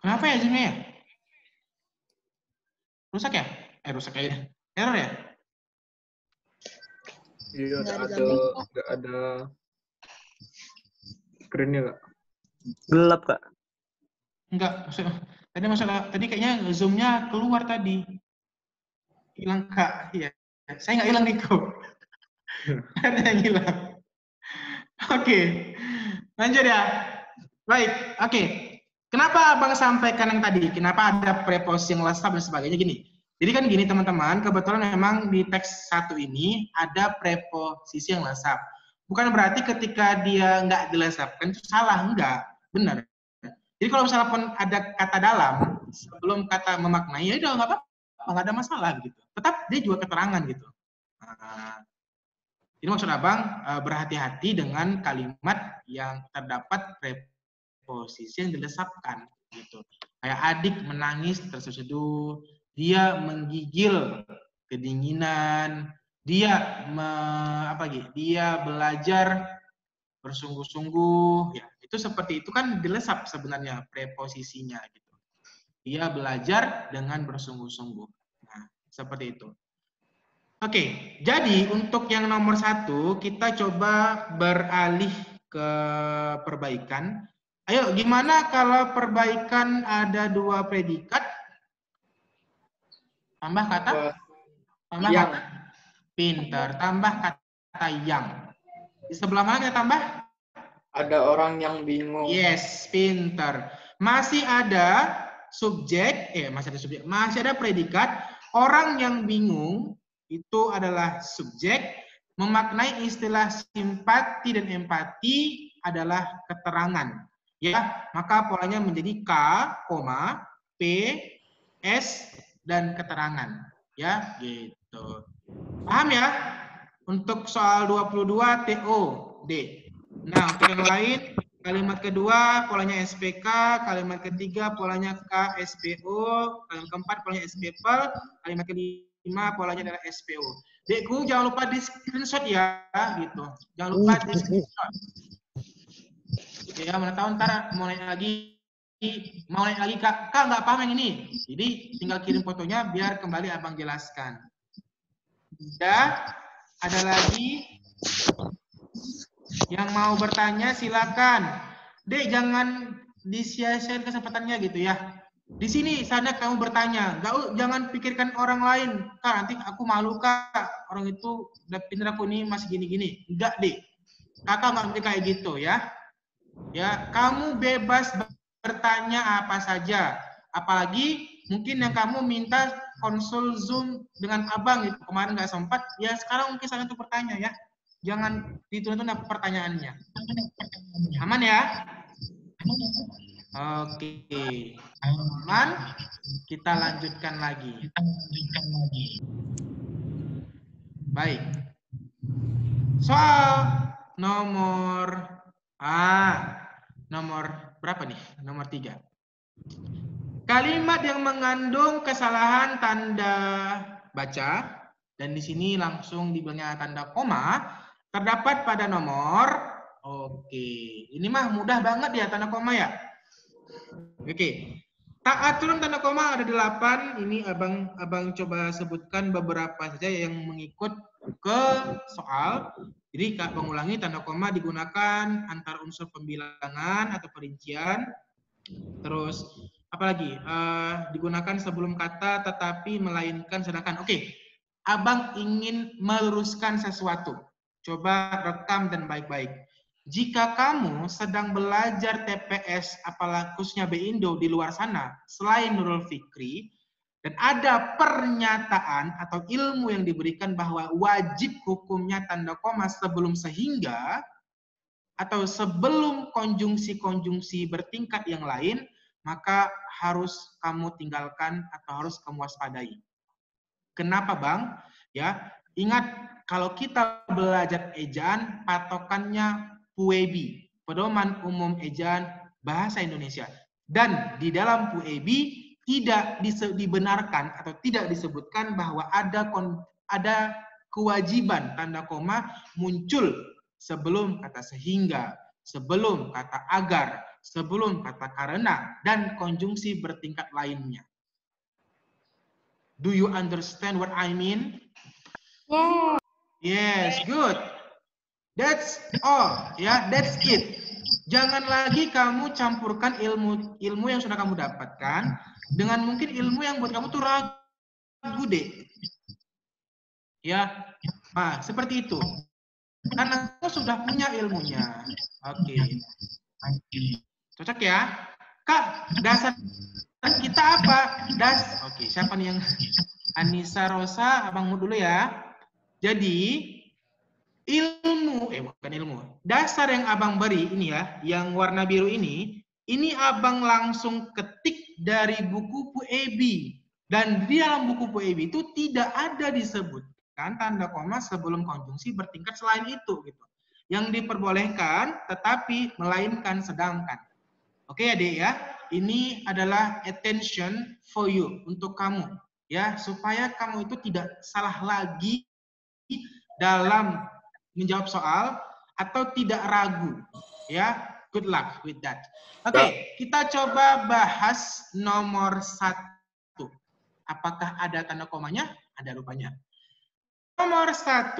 Kenapa ya Zoom-nya ya? Rusak ya? Rusak aja. Error ya? Iya, nggak ada screen-nya, Kak. Gelap, Kak. Enggak, tadi kayaknya Zoom-nya keluar tadi. Hilang Kak, iya. Saya nggak hilang Niko. Ada yang hilang. Oke, lanjut ya. Baik, oke. Kenapa Abang sampaikan yang tadi? Kenapa ada preposisi yang lesap dan sebagainya gini? Jadi kan gini teman-teman, kebetulan memang di teks satu ini ada preposisi yang lesap. Bukan berarti ketika dia nggak dilesapkan itu salah, enggak. Benar. Jadi kalau misalnya pun ada kata dalam sebelum kata memaknai, ya udah nggak apa-apa, nggak ada masalah gitu. Tetap dia juga keterangan gitu. Nah, ini maksud Abang berhati-hati dengan kalimat yang terdapat preposisi yang dilesapkan gitu. Kayak adik menangis terseduh, dia menggigil kedinginan, dia dia belajar bersungguh-sungguh, ya itu seperti itu kan dilesap sebenarnya preposisinya gitu. Dia belajar dengan bersungguh-sungguh. Nah, seperti itu. Oke, jadi untuk yang nomor 1 kita coba beralih ke perbaikan. Ayo, gimana kalau perbaikan ada 2 predikat? Tambah kata? Tambah yang. kata? Pinter. Tambah kata yang. Di sebelah mana kita tambah? Ada orang yang bingung. Yes, pinter. Masih ada subjek, masih ada predikat. Orang yang bingung itu adalah subjek, memaknai istilah simpati dan empati adalah keterangan. Ya, maka polanya menjadi K, P, S dan keterangan. Ya, gitu. Paham ya? Untuk soal 22 TO, D. Nah, untuk yang lain, kalimat kedua polanya SPK, kalimat ketiga polanya KSPO, kalimat keempat polanya SPPL, kalimat kelima polanya adalah SPO. Dekku, jangan lupa di screenshot ya, gitu. Jangan lupa di screenshot. Ya, mana tahu ntar mau nanya lagi Kak nggak paham yang ini. Jadi tinggal kirim fotonya biar kembali Abang jelaskan. Sudah, ada lagi yang mau bertanya silakan. Dek, jangan disia-siain kesempatannya gitu ya. Di sini sana kamu bertanya, jangan pikirkan orang lain. Kak, nanti aku malu Kak. Orang itu udah pinter aku ini masih gini-gini. Enggak, Dek. Kakak nggak mungkin kayak gitu ya. Ya, kamu bebas bertanya apa saja. Apalagi mungkin yang kamu minta konsul Zoom dengan Abang itu kemarin nggak sempat, ya sekarang mungkin saya untuk bertanya ya. Jangan ditunda-tunda pertanyaannya. Aman ya? Oke. Aman. Kita lanjutkan lagi. Baik. Soal nomor berapa nih? Nomor 3. Kalimat yang mengandung kesalahan tanda baca dan di sini langsung dibilangnya tanda koma terdapat pada nomor. Oke, ini mah mudah banget ya tanda koma ya. Oke. Tak aturan tanda koma ada 8. Ini abang coba sebutkan beberapa saja yang mengikut ke soal. Jadi Kak mengulangi tanda koma digunakan antar unsur pembilangan atau perincian. Terus apalagi digunakan sebelum kata tetapi melainkan sedangkan. Oke. Abang ingin meluruskan sesuatu. Coba rekam dan baik-baik. Jika kamu sedang belajar TPS, apalagi khususnya BINDO di luar sana, selain Nurul Fikri, dan ada pernyataan atau ilmu yang diberikan bahwa wajib hukumnya tanda koma sebelum sehingga, atau sebelum konjungsi-konjungsi bertingkat yang lain, maka harus kamu tinggalkan atau harus kamu waspadai. Kenapa Bang? Ya, ingat kalau kita belajar ejaan, patokannya PUEB, Pedoman Umum Ejaan Bahasa Indonesia. Dan di dalam PUEB tidak dibenarkan atau tidak disebutkan bahwa ada kewajiban tanda koma muncul sebelum kata sehingga, sebelum kata agar, sebelum kata karena, dan konjungsi bertingkat lainnya. Do you understand what I mean? Yeah. Yes, good. That's all, ya, that's it. Jangan lagi kamu campurkan ilmu yang sudah kamu dapatkan dengan mungkin ilmu yang buat kamu tuh ragu deh. Ya, nah, seperti itu. Karena kamu sudah punya ilmunya. Oke. Cocok ya? Kak, dasar kita apa? Oke, siapa nih yang Anissa Rosa, abangmu dulu ya. Jadi bukan ilmu. Dasar yang abang beri ini ya, yang warna biru ini abang langsung ketik dari buku PUEB. Dan di dalam buku PUEB itu tidak ada disebutkan tanda koma sebelum konjungsi bertingkat selain itu gitu. Yang diperbolehkan tetapi melainkan sedangkan. Oke adik ya, ini adalah attention for you, untuk kamu ya, supaya kamu itu tidak salah lagi dalam menjawab soal atau tidak ragu ya. Good luck with that. Oke, kita coba bahas nomor 1. Apakah ada tanda komanya? Ada rupanya. Nomor 1,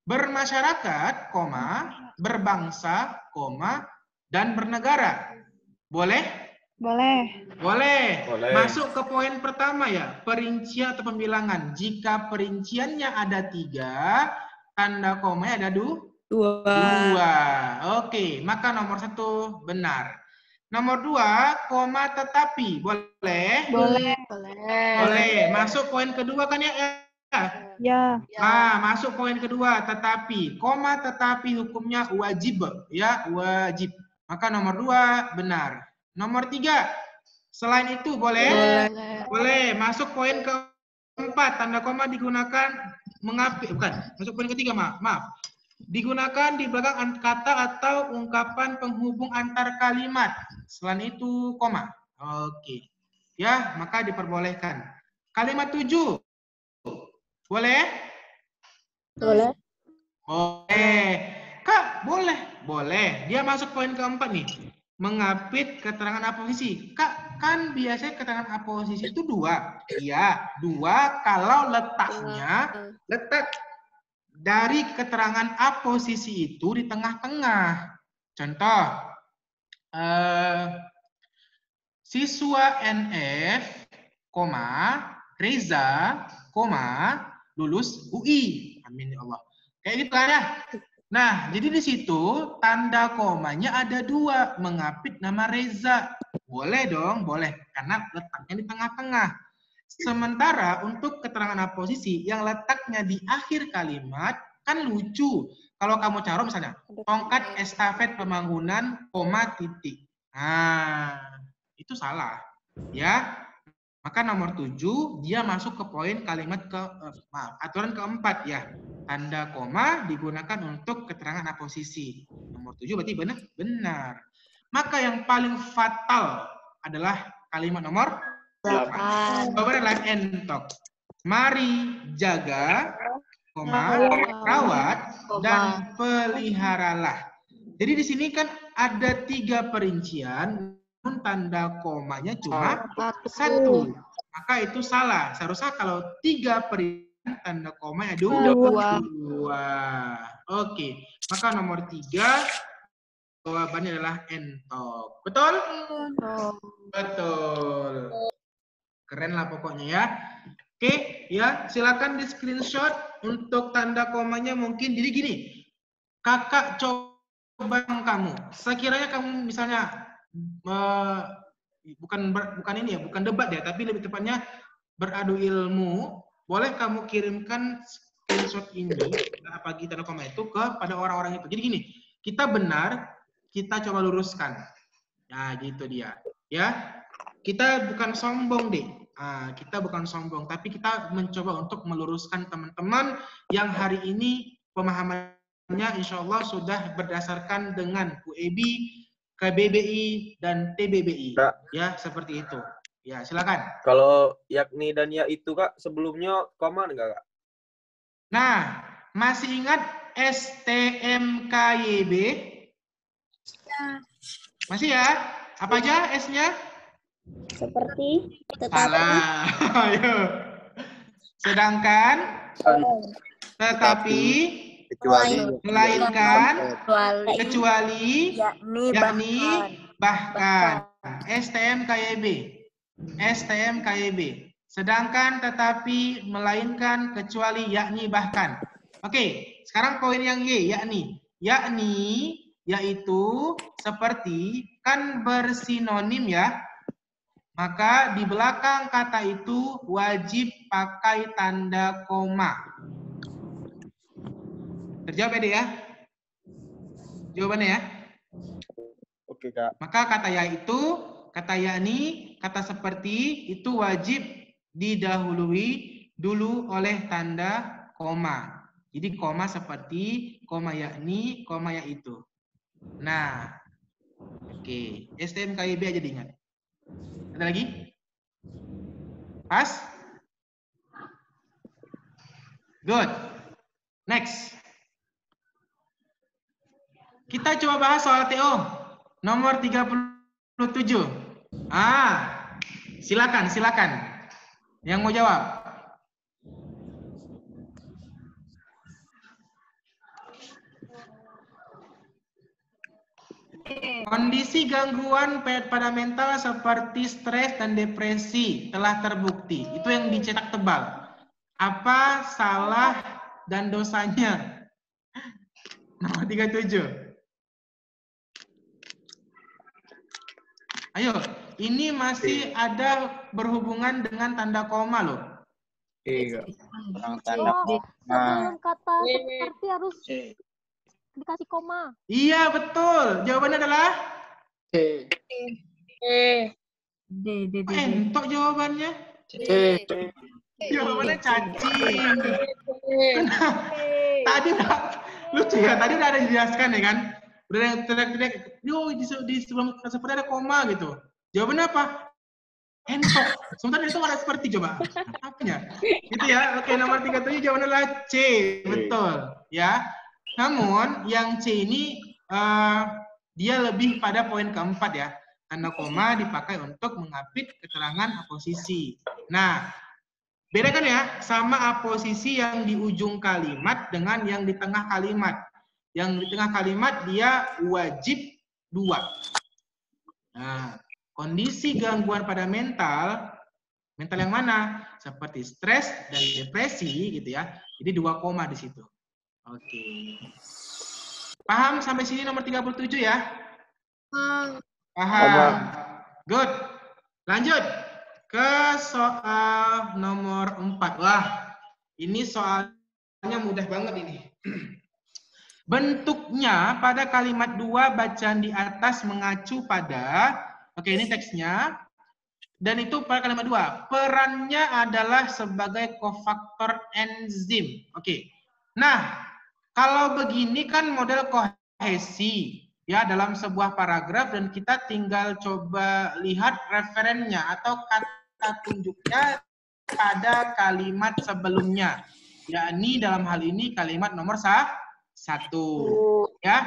bermasyarakat, koma, berbangsa, koma, dan bernegara. Boleh? Boleh. Boleh. Boleh. Masuk ke poin pertama ya, perincian atau pembilangan. Jika perinciannya ada 3, tanda komanya ada 2. Oke, maka nomor 1 benar. Nomor 2, koma tetapi. Boleh? Boleh. Boleh. Masuk poin kedua kan ya? Ya. Nah, masuk poin kedua, tetapi. Koma tetapi hukumnya wajib. Ya, wajib. Maka nomor 2 benar. Nomor 3, selain itu boleh? Boleh. Masuk poin keempat, tanda koma digunakan mengapit. Bukan, masuk poin ketiga, maaf. Digunakan di belakang kata atau ungkapan penghubung antar kalimat. Selain itu, koma. Oke. Ya, maka diperbolehkan. Kalimat 7. Boleh? Boleh. Boleh. Kak, boleh. Boleh. Dia masuk poin keempat nih. Mengapit keterangan aposisi. Kak, kan biasanya keterangan aposisi itu 2. Iya, 2 kalau letak dari keterangan aposisi itu di tengah-tengah. Contoh, siswa NF, Reza, lulus UI. Amin ya Allah. Kayak gitu kan ya. Nah, jadi di situ tanda komanya ada 2, mengapit nama Reza. Boleh dong, boleh. Karena letaknya di tengah-tengah. Sementara untuk keterangan aposisi yang letaknya di akhir kalimat, kan lucu. Kalau kamu taruh misalnya, tongkat estafet pembangunan, koma, titik. Nah, itu salah. Ya. Maka nomor 7, dia masuk ke poin kalimat aturan keempat ya. Tanda koma digunakan untuk keterangan aposisi. Nomor 7 berarti benar. Maka yang paling fatal adalah kalimat nomor 8. Jawabannya adalah entok. Mari jaga, rawat, dan peliharalah. Jadi di sini kan ada 3 perincian, tanda komanya cuma 1. Maka itu salah. Seharusnya kalau 3 perincian tanda komanya 2. Oke. Maka nomor 3 jawabannya adalah entok. Betul? Betul. Keren lah pokoknya ya. Oke, ya, silakan di screenshot untuk tanda komanya mungkin. Jadi gini, kakak coba kamu. Sekiranya kamu misalnya bukan ini ya, bukan debat ya, tapi lebih tepatnya beradu ilmu. Boleh kamu kirimkan screenshot ini pagi tanda koma itu kepada orang-orang itu. Jadi gini, kita benar, kita coba luruskan. Nah, gitu dia. Ya, kita bukan sombong deh. Kita bukan sombong, tapi kita mencoba untuk meluruskan teman-teman yang hari ini pemahamannya insya Allah sudah berdasarkan dengan QEB, KBBI, dan TBBI. Kak. Ya, seperti itu. Ya, silakan. Kalau yakni dan ya itu Kak, sebelumnya koma enggak Kak? Nah, masih ingat STMKYB? Ya. Masih ya? Apa aja S-nya? Seperti, Salah. Ayo. Sedangkan, tetapi, melainkan, kecuali, yakni, bahkan. STMKYB. STMKYB. Sedangkan, tetapi, melainkan, kecuali, yakni, bahkan. Oke, sekarang poin yang Y, yakni. Yakni, yaitu, seperti, kan bersinonim ya. Maka di belakang kata itu wajib pakai tanda koma. Terjawab ya, Dek ya? Jawabannya ya? Oke Kak. Maka kata ya itu, kata yakni, kata seperti itu wajib didahului dulu oleh tanda koma. Jadi koma seperti, koma yakni, koma ya itu. Nah, oke. STMKIB aja diingat. Ada lagi? Pas? Good. Next. Kita coba bahas soal TO. Nomor 37. Silakan, silakan. Yang mau jawab? Kondisi gangguan pada mental seperti stres dan depresi telah terbukti. Itu yang dicetak tebal. Apa salah dan dosanya? Nomor 37. Ayo, ini masih ada berhubungan dengan tanda koma loh. Iya. Sebelum kata seperti harus dikasih koma. Iya, betul. Jawabannya adalah? Entok jawabannya. Jawabannya cacing. Tadi udah lucu ya, tadi udah ada dijelaskan ya kan? Udah yang teriak-teriak, di sebelum seperti ada koma gitu. Jawabannya apa? Entok. Sementara itu ada seperti, coba. Apanya? Gitu ya. Oke, nomor 37 jawabannya adalah C. Betul. Ya. Namun yang C ini dia lebih pada poin keempat ya. Tanda koma dipakai untuk mengapit keterangan aposisi. Nah, bedakan ya sama aposisi yang di ujung kalimat dengan yang di tengah kalimat. Yang di tengah kalimat dia wajib 2. Nah, kondisi gangguan pada mental yang mana? Seperti stres dan depresi gitu ya. Jadi 2 koma di situ. Oke. Paham sampai sini nomor 37 ya? Paham. Good. Lanjut ke soal nomor 4. Wah, ini soalnya mudah banget ini. Bentuknya pada kalimat 2 bacaan di atas mengacu pada, oke ini teksnya, dan itu pada kalimat 2. Perannya adalah sebagai kofaktor enzim. Oke. Nah, kalau begini kan model kohesi ya dalam sebuah paragraf dan kita tinggal coba lihat referennya atau kata tunjuknya pada kalimat sebelumnya. Yakni dalam hal ini kalimat nomor 1 ya.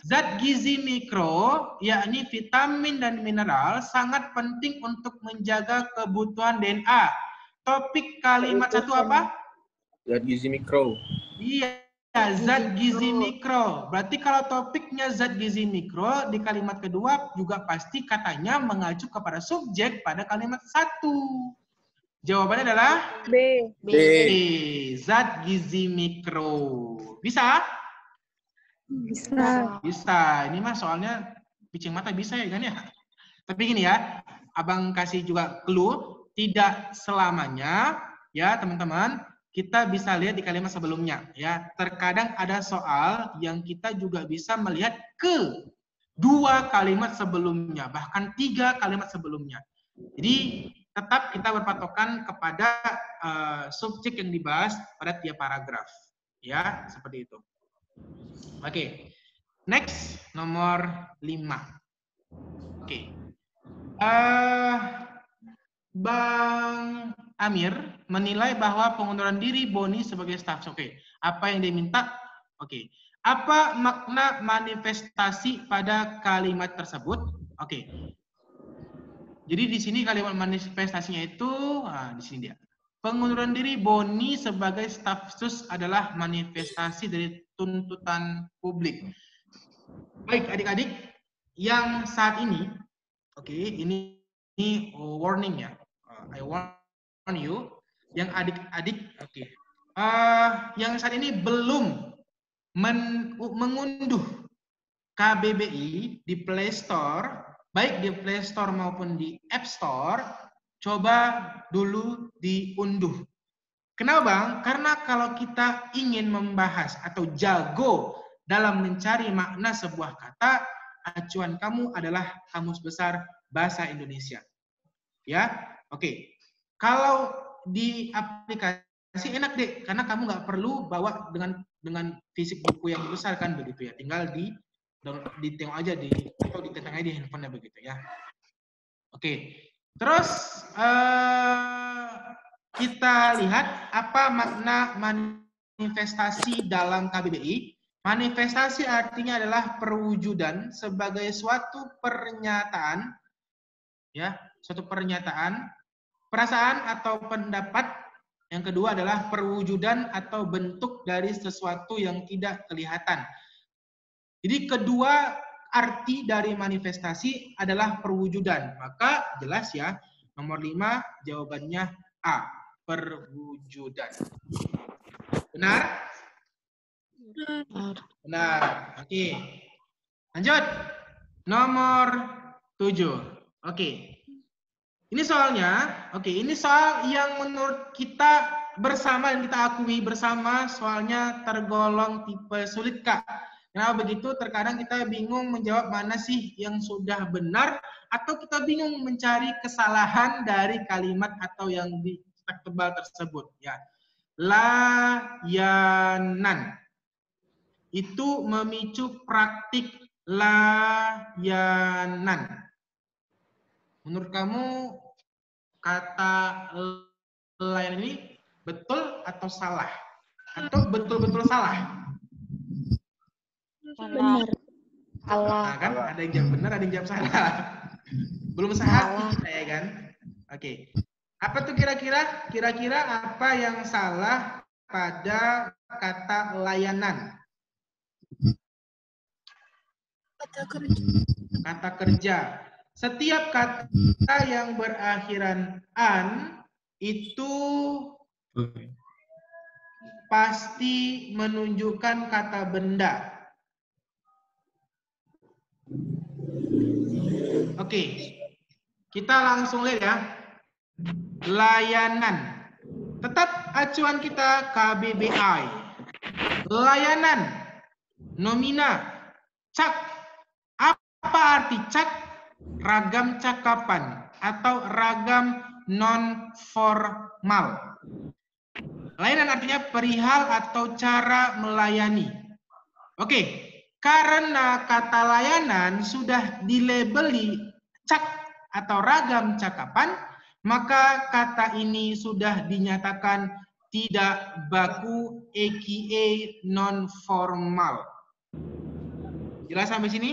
Zat gizi mikro yakni vitamin dan mineral sangat penting untuk menjaga kebutuhan DNA. Topik kalimat 1 apa? Zat gizi mikro. Iya, zat gizi mikro. Berarti kalau topiknya zat gizi mikro, di kalimat kedua juga pasti katanya mengacu kepada subjek pada kalimat 1. Jawabannya adalah B. Zat gizi mikro. Bisa? Bisa. Bisa. Ini mah soalnya picing mata bisa ya kan ya? Tapi gini ya, Abang kasih juga clue, tidak selamanya ya teman-teman. Kita bisa lihat di kalimat sebelumnya ya. Terkadang ada soal yang kita juga bisa melihat ke 2 kalimat sebelumnya, bahkan 3 kalimat sebelumnya. Jadi tetap kita berpatokan kepada subjek yang dibahas pada tiap paragraf. Ya, seperti itu. Oke. Next, nomor 5. Oke. Bang Amir menilai bahwa pengunduran diri Boni sebagai staf. Oke. Apa yang dia minta? Oke. Apa makna manifestasi pada kalimat tersebut? Oke. Jadi di sini kalimat manifestasinya itu, di sini dia. Pengunduran diri Boni sebagai staf sus adalah manifestasi dari tuntutan publik. Baik adik-adik, yang saat ini, oke, ini warning ya. I warn you, yang adik-adik, oke, yang saat ini belum mengunduh KBBI di Play Store, baik di Play Store maupun di App Store, coba dulu diunduh. Kenapa Bang? Karena kalau kita ingin membahas atau jago dalam mencari makna sebuah kata, acuan kamu adalah Kamus Besar Bahasa Indonesia. Ya, oke. Kalau di aplikasi enak deh, karena kamu nggak perlu bawa dengan fisik buku yang besar kan begitu ya. Tinggal ditengok aja atau ditentang aja di handphonenya begitu ya. Oke. Terus kita lihat apa makna manifestasi dalam KBBI. Manifestasi artinya adalah perwujudan sebagai suatu pernyataan, ya, suatu pernyataan, perasaan atau pendapat. Yang kedua adalah perwujudan atau bentuk dari sesuatu yang tidak kelihatan. Jadi kedua arti dari manifestasi adalah perwujudan. Maka jelas ya, nomor 5 jawabannya A, perwujudan. Benar? Benar. Oke. Lanjut. Nomor 7. Oke. Ini soalnya, ini soal yang menurut kita bersama dan kita akui bersama soalnya tergolong tipe sulit, Kak. Kenapa begitu? Terkadang kita bingung menjawab mana sih yang sudah benar atau kita bingung mencari kesalahan dari kalimat atau yang di cetak tebal tersebut, ya. Layanan itu memicu praktik layanan. Menurut kamu kata layanan ini betul atau salah? Atau betul-betul salah? Benar. Salah. Nah, kan ada yang jawab benar, ada yang jawab salah. Belum sehati kita ya kan? Oke. Apa tuh kira-kira? Kira-kira apa yang salah pada kata layanan? Kata kerja. Setiap kata yang berakhiran an itu pasti menunjukkan kata benda. Oke. Kita langsung lihat ya. Layanan. Tetap acuan kita KBBI. Layanan. Nomina. Cak. Apa arti cak? Ragam cakapan atau ragam non formal. Layanan artinya perihal atau cara melayani. Oke, karena kata layanan sudah dilabeli cak atau ragam cakapan, maka kata ini sudah dinyatakan tidak baku aka non formal. Jelas sampai sini?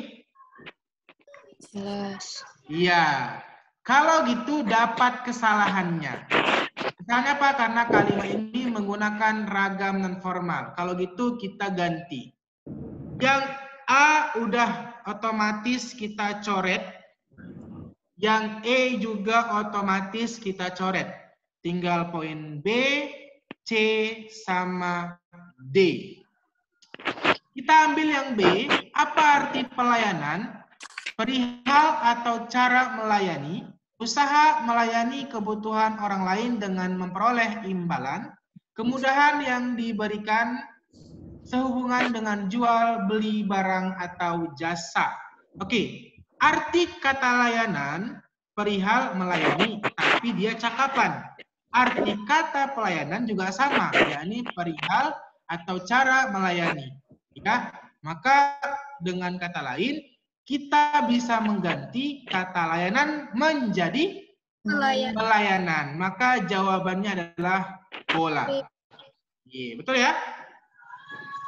Jelas. Iya. Kalau gitu dapat kesalahannya. Misalnya apa? Karena kalimat ini menggunakan ragam non formal. Kalau gitu kita ganti. Yang A udah otomatis kita coret. Yang E juga otomatis kita coret. Tinggal poin B, C, sama D. Kita ambil yang B. Apa arti pelayanan? Perihal atau cara melayani, usaha melayani kebutuhan orang lain dengan memperoleh imbalan, kemudahan yang diberikan sehubungan dengan jual beli barang atau jasa. Oke, arti kata layanan perihal melayani, tapi dia cakapan. Arti kata pelayanan juga sama, yakni perihal atau cara melayani. Ya, maka dengan kata lain, kita bisa mengganti kata layanan menjadi pelayanan. Maka jawabannya adalah bola. Iya, betul ya?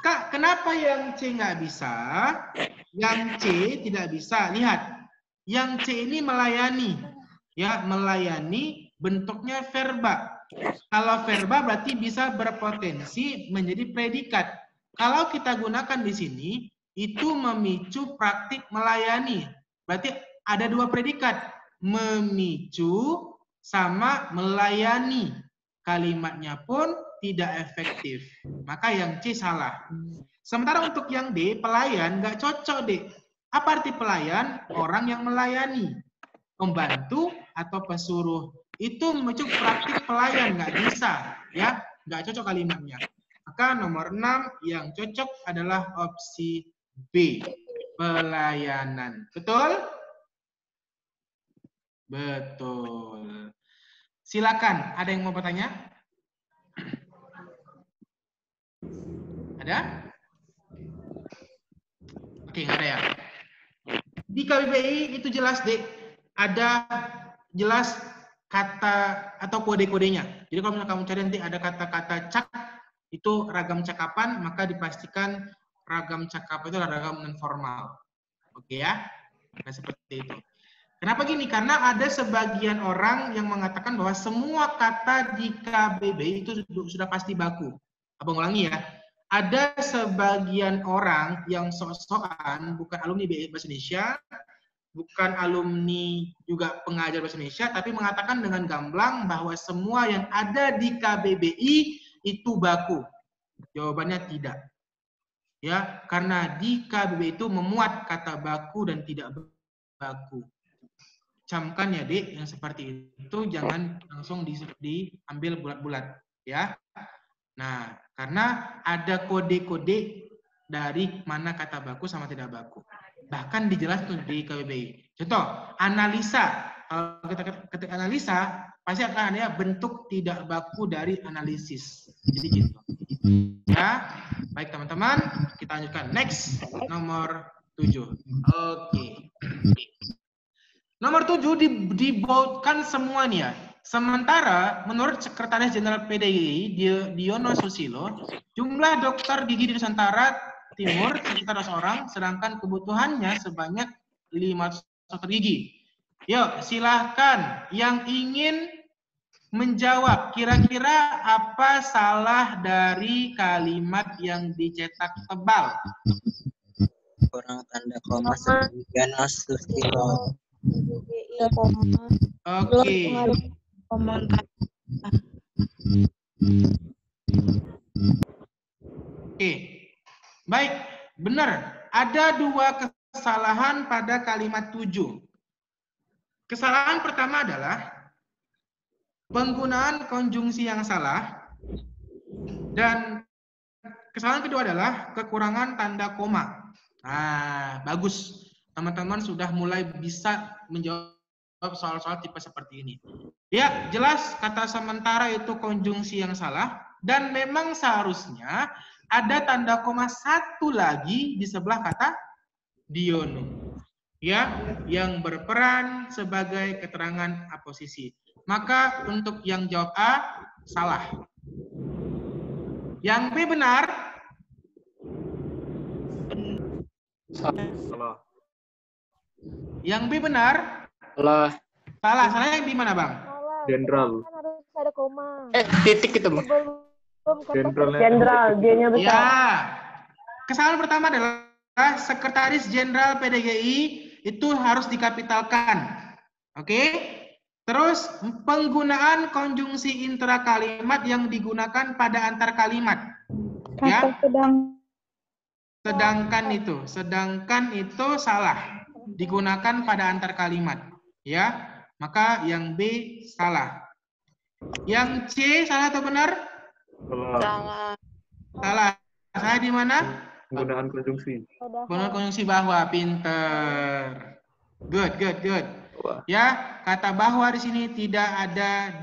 Kak, kenapa yang C nggak bisa? Yang C tidak bisa. Lihat, yang C ini melayani. Ya, melayani bentuknya verba. Kalau verba berarti bisa berpotensi menjadi predikat. Kalau kita gunakan di sini, itu memicu praktik melayani. Berarti ada dua predikat. Memicu sama melayani. Kalimatnya pun tidak efektif. Maka yang C salah. Sementara untuk yang D, pelayan, nggak cocok, D. Apa arti pelayan? Orang yang melayani. Pembantu atau pesuruh. Itu memicu praktik pelayan, nggak bisa. Ya, nggak cocok kalimatnya. Maka nomor 6 yang cocok adalah opsi B. Pelayanan. Betul? Betul. Silakan, ada yang mau bertanya? Ada? Oke, nggak ada ya. Di KBBI itu jelas, Dek. Ada jelas kata atau kode-kodenya. Jadi kalau misalnya kamu cari nanti ada kata-kata cak, itu ragam cakapan, maka dipastikan ragam cakapan itu adalah ragam non formal. Oke ya? Nah, seperti itu. Kenapa gini? Karena ada sebagian orang yang mengatakan bahwa semua kata di KBBI itu sudah pasti baku. Abang ulangi ya. Ada sebagian orang yang sok-sokan, bukan alumni BI Bahasa Indonesia, bukan alumni juga pengajar Bahasa Indonesia, tapi mengatakan dengan gamblang bahwa semua yang ada di KBBI itu baku. Jawabannya tidak. Ya, karena di KBBI itu memuat kata baku dan tidak baku. Camkan ya, Dek, yang seperti itu jangan langsung diambil bulat-bulat, ya. Nah, karena ada kode-kode dari mana kata baku sama tidak baku. Bahkan dijelaskan di KBBI. Contoh, analisa. Kalau kita ketik analisa, pasti akan ada bentuk tidak baku dari analisis. Jadi gitu. Ya, baik teman-teman, kita lanjutkan. Next, nomor 7. Oke. Nomor 7 diboldkan semua nih ya. Sementara menurut Sekretaris Jenderal PDII Diono Susilo, jumlah dokter gigi di Nusantara Timur sekitar 100 orang, sedangkan kebutuhannya sebanyak 500 dokter gigi. Yuk, silahkan yang ingin menjawab. Kira-kira apa salah dari kalimat yang dicetak tebal? Kurang tanda koma Diono Susilo. Oke. Oke. Baik, benar. Ada dua kesalahan pada kalimat 7. Kesalahan pertama adalah penggunaan konjungsi yang salah, dan kesalahan kedua adalah kekurangan tanda koma. Nah, bagus. Teman-teman sudah mulai bisa menjawab soal-soal tipe seperti ini. Ya, jelas kata sementara itu konjungsi yang salah, dan memang seharusnya ada tanda koma satu lagi di sebelah kata Diono. Ya, yang berperan sebagai keterangan aposisi. Maka untuk yang jawab A, salah. Yang B benar. Salah. Yang B benar. Salah. Salah. Salah yang di mana, Bang? Jenderal. Kan harus ada koma. Titik itu, Bang. Jenderal, dia-nya besar. Ya. Kesalahan pertama adalah Sekretaris Jenderal PDGI itu harus dikapitalkan. Oke? Terus penggunaan konjungsi intra-kalimat yang digunakan pada antar kalimat. Ya. Sedangkan itu salah. Digunakan pada antar kalimat. Ya. Maka yang B salah. Yang C salah atau benar? Salah. Salah. Saya di mana? Penggunaan konjungsi. Penggunaan konjungsi bahwa. Pinter. Good. Ya, kata bahwa di sini tidak ada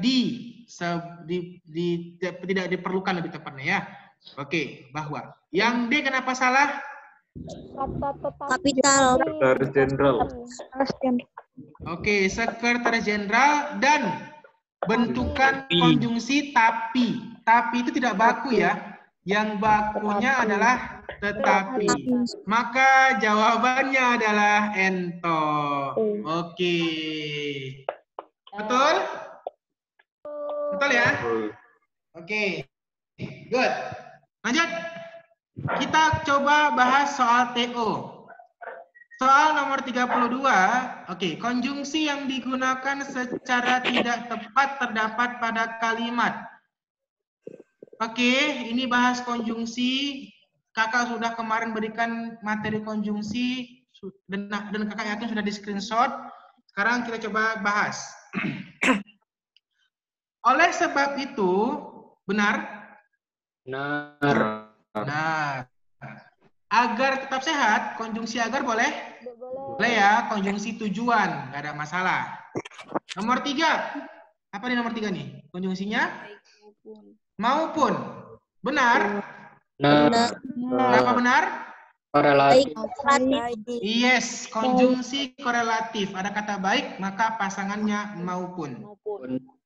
tidak diperlukan lebih tepatnya ya. Oke, bahwa. Yang D kenapa salah? Kata tetapi. Kapital. Sekretaris Jenderal. Oke, sekretaris jenderal dan bentukan konjungsi tapi. Tapi itu tidak baku ya. Yang bakunya adalah tetapi. Maka jawabannya adalah ento. Oke. Betul? Betul ya? Oke. Good. Lanjut. Kita coba bahas soal TO. Soal nomor 32. Oke, konjungsi yang digunakan secara tidak tepat terdapat pada kalimat. Oke, ini bahas konjungsi. Kakak sudah kemarin berikan materi konjungsi dan kakak yakin sudah di screenshot. Sekarang kita coba bahas. Oleh sebab itu, benar? Benar. Agar tetap sehat, konjungsi agar boleh? Boleh ya, konjungsi tujuan, nggak ada masalah. Nomor 3. Apa nih nomor 3 nih? Konjungsinya? Maupun. Benar? Kenapa benar? Korelatif. Yes, konjungsi korelatif. Ada kata baik, maka pasangannya maupun.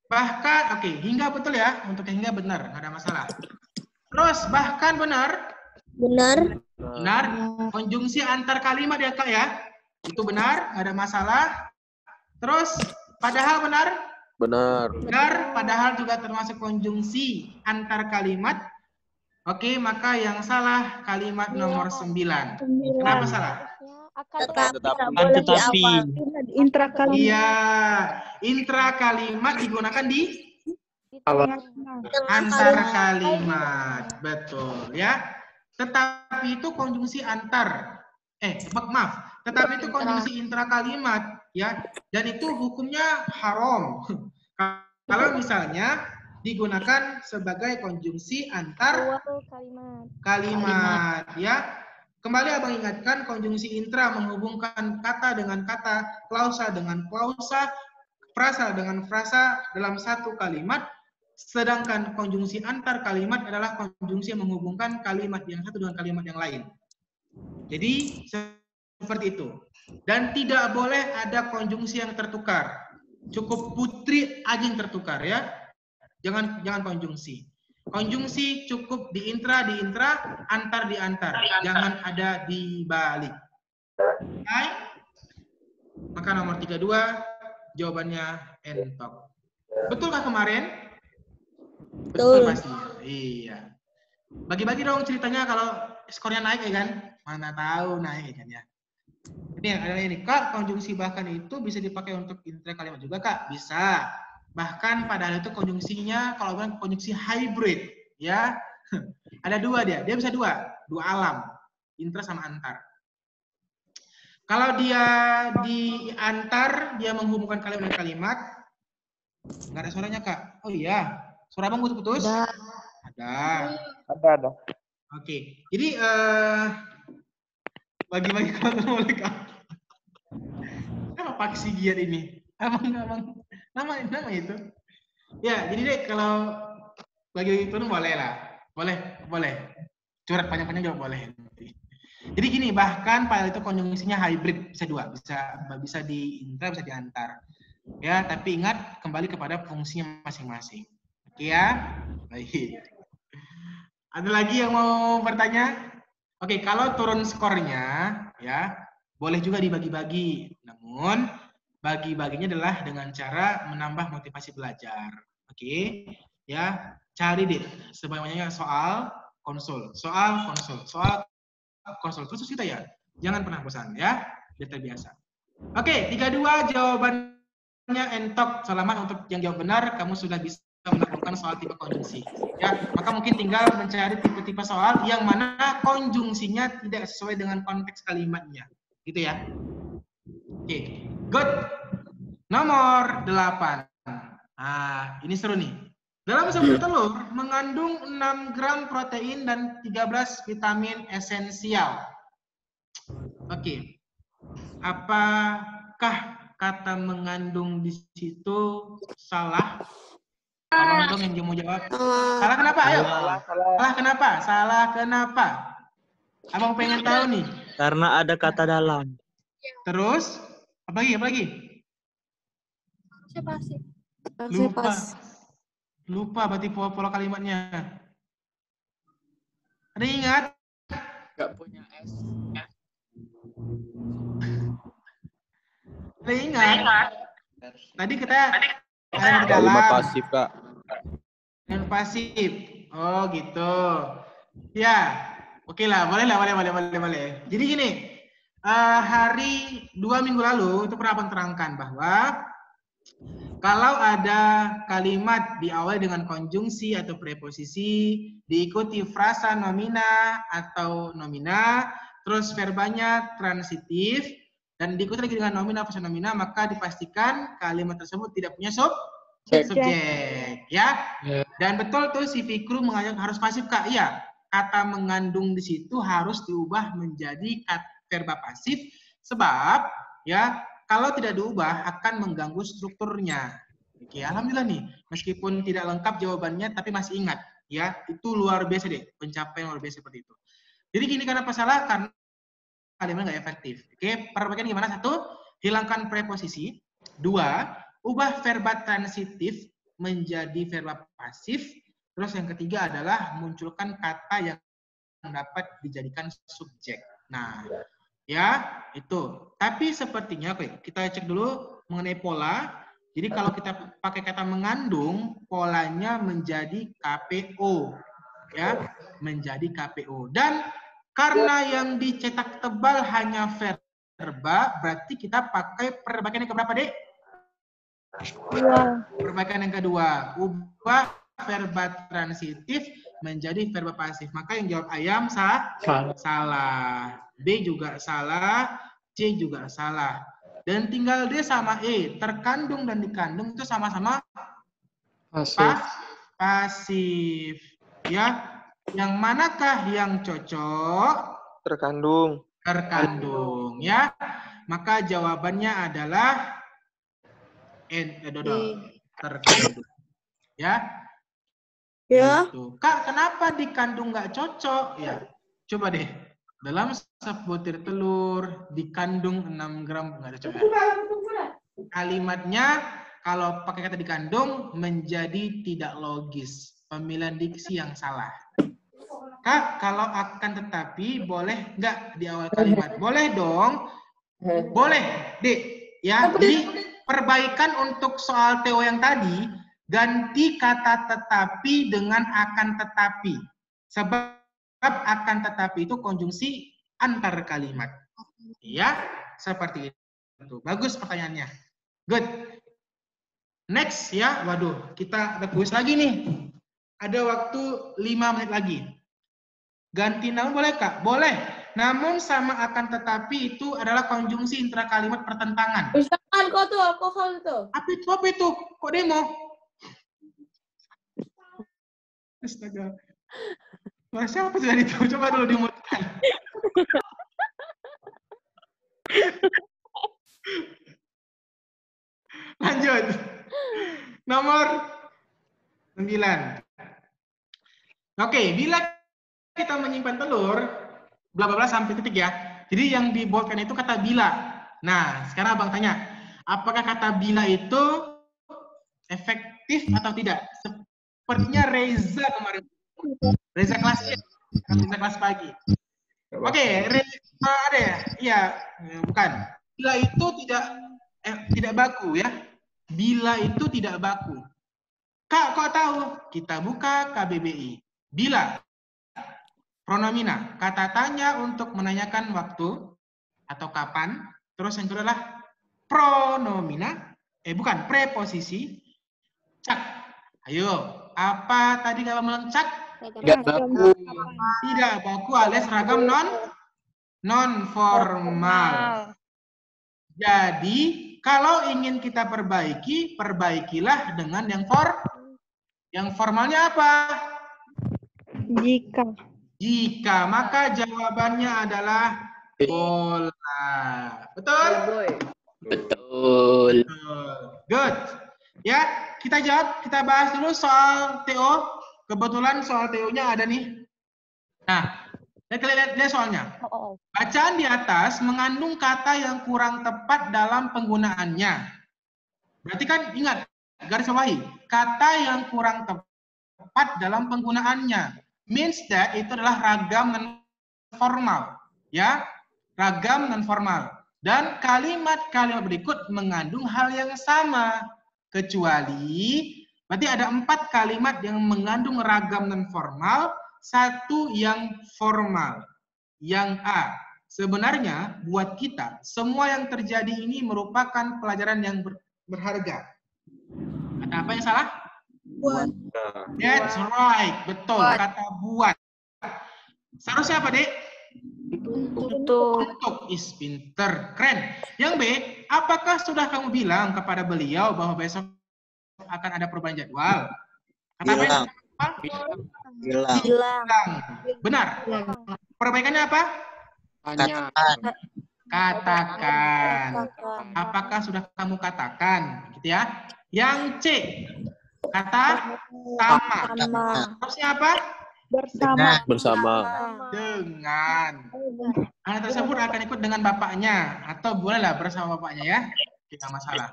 Bahkan, oke, hingga betul ya. Untuk hingga benar, nggak ada masalah. Terus, bahkan benar? Benar. Benar. Konjungsi antar kalimat ya kak ya. Itu benar, nggak ada masalah. Terus, padahal benar? Benar. Benar, padahal juga termasuk konjungsi antar kalimat. Oke, maka yang salah kalimat nomor 9. Kenapa salah? Tetapi. Iya, intra kalimat digunakan di antar kalimat. Betul ya. Tetapi itu konjungsi antar. Maaf. Tetapi itu konjungsi intra kalimat ya. Dan itu hukumnya haram. Kalau misalnya digunakan sebagai konjungsi antar kalimat ya. Kembali abang ingatkan konjungsi intra menghubungkan kata dengan kata, klausa dengan klausa, frasa dengan frasa dalam satu kalimat. Sedangkan konjungsi antar kalimat adalah konjungsi yang menghubungkan kalimat yang satu dengan kalimat yang lain. Jadi seperti itu. Dan tidak boleh ada konjungsi yang tertukar. Cukup putri aja yang tertukar ya. Jangan konjungsi. Konjungsi cukup di intra, antar di antar. Jangan ada di balik. Oke? Maka nomor 32 jawabannya entok. Betulkah kemarin? Betul pasti. Iya. Bagi-bagi dong ceritanya kalau skornya naik ya kan? Mana tahu naik kan ya. Ini yang ada ini. Kak, konjungsi bahkan itu bisa dipakai untuk intra kalimat juga kak? Bisa. Bahkan padahal itu konjungsinya kalau bilang konjungsi hybrid ya. Ada dua dia bisa dua alam, intra sama antar. Kalau dia di antar, dia menghubungkan kalimat dengan kalimat. Nggak ada suaranya kak. Oh iya, suara abang putus-putus? Ada. Oke, jadi bagi-bagi kontrol oleh kak. Apa paksi giat ini? Abang. Nama itu. Ya, jadi deh kalau bagi itu boleh lah. Boleh. Curhat panjang-panjang juga boleh. Jadi gini, bahkan pada itu konjungsinya hybrid, bisa dua, bisa di intra, bisa diantar. Ya, tapi ingat kembali kepada fungsinya masing-masing. Oke ya? Baik. Ada lagi yang mau bertanya? Oke, kalau turun skornya ya, boleh juga dibagi-bagi. Namun bagi-baginya adalah dengan cara menambah motivasi belajar. Oke, ya cari deh sebanyak-banyaknya soal konsul. Terus kita ya, jangan pernah bosan ya, biar terbiasa. Oke, 32 jawabannya entok. Selamat untuk yang jawab benar, kamu sudah bisa melakukan soal tipe konjungsi. Ya, maka mungkin tinggal mencari tipe-tipe soal yang mana konjungsinya tidak sesuai dengan konteks kalimatnya, gitu ya. Oke, good. Nomor 8. Nah, ini seru nih. Dalam sebuah telur mengandung 6 gram protein dan 13 vitamin esensial. Oke. Apakah kata mengandung di situ salah? Tolong dong yang mau jawab. Salah kenapa? Ayo. Salah kenapa? Salah kenapa? Abang pengen tahu nih. Karena ada kata dalam. Terus apa lagi? Apa lagi? Lupa. Lupa berarti pola kalimatnya. Ada yang ingat? Nggak punya S. Ada yang ingat? Tadi kita di Kalimat dalam. pasif, Kak. Yang pasif. Oh gitu. Ya. Oke lah, boleh. Jadi gini, hari 2 minggu lalu itu pernah Abang terangkan bahwa kalau ada kalimat diawali dengan konjungsi atau preposisi, diikuti frasa nomina atau nomina, terus verbanya transitif, dan diikuti lagi dengan nomina frasa nomina, maka dipastikan kalimat tersebut tidak punya subjek, ya. Dan betul tuh si Fikru mengajak harus pasif, Kak. Iya, kata mengandung di situ harus diubah menjadi verba pasif, sebab ya kalau tidak diubah akan mengganggu strukturnya. Oke, alhamdulillah nih, meskipun tidak lengkap jawabannya, tapi masih ingat, ya itu luar biasa deh, pencapaian luar biasa seperti itu. Jadi gini, kenapa salah? Karena kalimat nggak efektif. Oke, perbaikan gimana? 1, hilangkan preposisi. 2, ubah verba transitif menjadi verba pasif. Terus yang ketiga adalah munculkan kata yang dapat dijadikan subjek. Nah, ya itu. Tapi sepertinya, oke, kita cek dulu mengenai pola. Jadi kalau kita pakai kata mengandung, polanya menjadi KPO, ya, menjadi KPO. Dan karena yang dicetak tebal hanya verba, berarti kita pakai perbaikan yang keberapa, Dek? Perbaikan yang kedua, ubah verba transitif menjadi verba pasif. Maka yang jawab ayam salah. B juga salah, C juga salah. Dan tinggal D sama E, terkandung dan dikandung itu sama-sama pasif. Ya, yang manakah yang cocok? Terkandung. Terkandung, ya. Maka jawabannya adalah terkandung. Ya. Ya. Gitu. Kak, kenapa dikandung nggak cocok? Ya, coba deh. Dalam sebutir telur dikandung 6 gram, nggak ada cocok. Kalimatnya kalau pakai kata dikandung menjadi tidak logis. Pemilihan diksi yang salah. Kak, kalau akan tetapi boleh nggak di awal kalimat? Boleh dong. Boleh, Dek. Ya, jadi perbaikan untuk soal Theo yang tadi, ganti kata tetapi dengan akan tetapi. Sebab akan tetapi itu konjungsi antar kalimat. Ya, seperti itu. Bagus pertanyaannya. Good. Next ya. Waduh, kita ada kuis lagi nih. Ada waktu 5 menit lagi. Ganti namun boleh, Kak? Boleh. Namun sama akan tetapi itu adalah konjungsi intra kalimat pertentangan. Misalkan kok tuh alkohol tuh. Apa itu? Kok demo? Astaga. Suara siapa tadi itu? Coba dulu dimutkan. Lanjut. Nomor 9. Oke, bila kita menyimpan telur, bla bla bla sampai titik ya. Jadi yang dibolkan itu kata bila. Nah, sekarang Abang tanya, apakah kata bila itu efektif atau tidak? Sepertinya Reza kemarin. Reza kelas pagi. Oke, ada ya? Iya, bukan. Bila itu tidak baku ya. Bila itu tidak baku. Kak, kok tahu? Kita buka KBBI. Bila pronomina, kata tanya untuk menanyakan waktu atau kapan. Terus yang kedua adalah pronomina, bukan preposisi. Cak. Ayo, apa tadi kalau melencak? Nggak baku. Tidak baku alias ragam non formal. Jadi kalau ingin kita perbaiki, perbaikilah dengan yang formalnya apa? Jika, maka jawabannya adalah bola. Betul? Betul. Betul. Good. Ya, kita jawab, kita bahas dulu soal TO. Kebetulan soal TO-nya ada nih. Nah, lihat soalnya. Bacaan di atas mengandung kata yang kurang tepat dalam penggunaannya. Berarti kan ingat, garis bawahi, kata yang kurang tepat dalam penggunaannya. Means that itu adalah ragam non formal, ya, ragam non formal. Dan kalimat-kalimat berikut mengandung hal yang sama, kecuali berarti ada 4 kalimat yang mengandung ragam non formal, 1 yang formal. Yang A, sebenarnya buat kita semua yang terjadi ini merupakan pelajaran yang berharga. Kata apa yang salah? Buat. That's right, betul. Kata buat. Seharusnya apa, Dek? Untuk is pinter, keren. Yang B, apakah sudah kamu bilang kepada beliau bahwa besok akan ada perubahan jadwal? Kata apa yang Bilang. Benar. Perbaikannya apa? Tanya. Katakan. Apakah sudah kamu katakan? Gitu ya. Yang C, kata sama. Harusnya apa? Bersama. Dengan. Anak tersebut akan ikut dengan bapaknya atau bolehlah bersama bapaknya ya. Tidak masalah.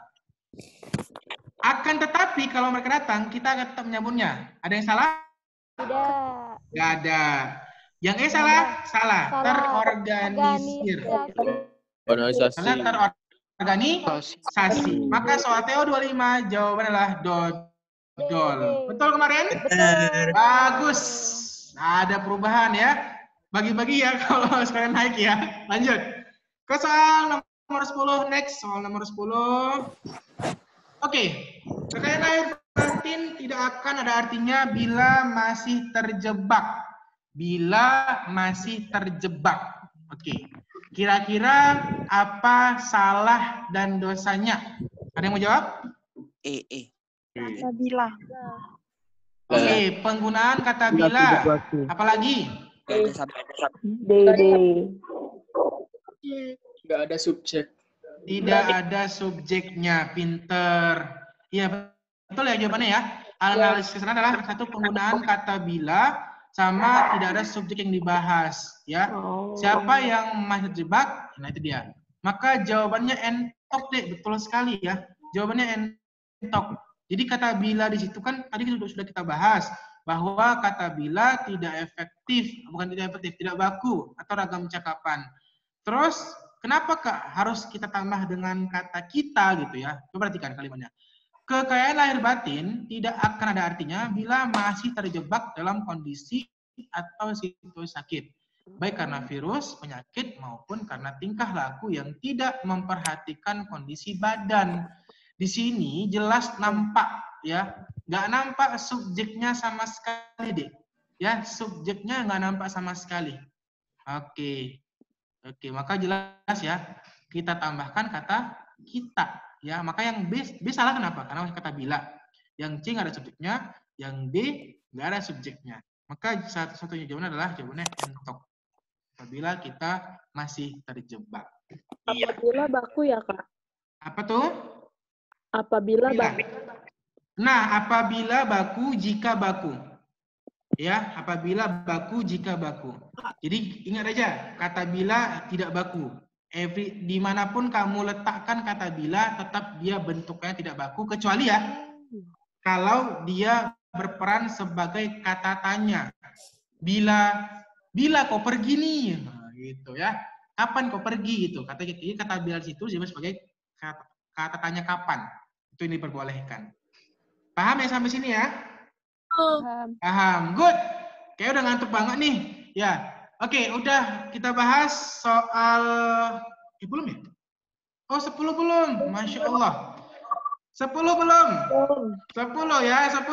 Akan tetapi kalau mereka datang, kita akan tetap menyambutnya. Ada yang salah? Tidak. Tidak ada. Yang E salah? Salah. Terorganisir. Karena terorganisasi. Maka soal TO 25 jawabannya adalah dodol. Betul kemarin? Betul. Bagus. Ada perubahan ya. Bagi-bagi ya kalau sekalian naik ya. Lanjut. Ke soal nomor 10 next. Soal nomor 10. Oke. Kekayaan lahir batin tidak akan ada artinya bila masih terjebak. Bila masih terjebak. Oke. Kira-kira apa salah dan dosanya? Ada yang mau jawab? Kata bila. Oke, penggunaan kata bila. Apalagi? Nggak ada subjek. Tidak ada subjeknya. Pinter. Iya, betul ya jawabannya ya. Analisis kesana adalah satu penggunaan kata bila sama tidak ada subjek yang dibahas. Ya. Siapa yang masih terjebak? Nah itu dia. Maka jawabannya entok deh. Betul sekali ya. Jawabannya entok. Jadi kata bila di situ kan tadi sudah kita bahas bahwa kata bila tidak efektif, bukan tidak efektif, tidak baku atau ragam cakapan. Terus kenapa Kak harus kita tambah dengan kata kita gitu ya? Coba perhatikan kalimatnya. Kekayaan lahir batin tidak akan ada artinya bila masih terjebak dalam kondisi atau situasi sakit, baik karena virus, penyakit maupun karena tingkah laku yang tidak memperhatikan kondisi badan. Di sini jelas nampak ya, nggak nampak subjeknya sama sekali deh, ya subjeknya nggak nampak sama sekali. Oke, maka jelas ya kita tambahkan kata kita ya. Maka yang B salah kenapa? Karena masih kata bila. Yang C nggak ada subjeknya, yang D nggak ada subjeknya. Maka satu-satunya jawabannya adalah jawabannya entok. Apabila kita masih terjebak. Apabila baku ya Kak? Apa tuh? Apabila baku. Nah, apabila baku, jika baku. Ya, apabila baku, jika baku. Jadi ingat aja, kata bila tidak baku. Dimanapun kamu letakkan kata bila, tetap dia bentuknya tidak baku. Kecuali ya, kalau dia berperan sebagai kata tanya. Bila kau pergi nih, nah, gitu ya. Kapan kau pergi itu? Kata bila di situ disebut sebagai kata tanya kapan. Itu yang diperbolehkan. Paham ya sampai sini ya? Paham. Good. Kayak udah ngantuk banget nih. Ya. Oke, udah kita bahas soal belum ya? Oh, 10 belum. Masya Allah. 10 belum? 10 ya, 10.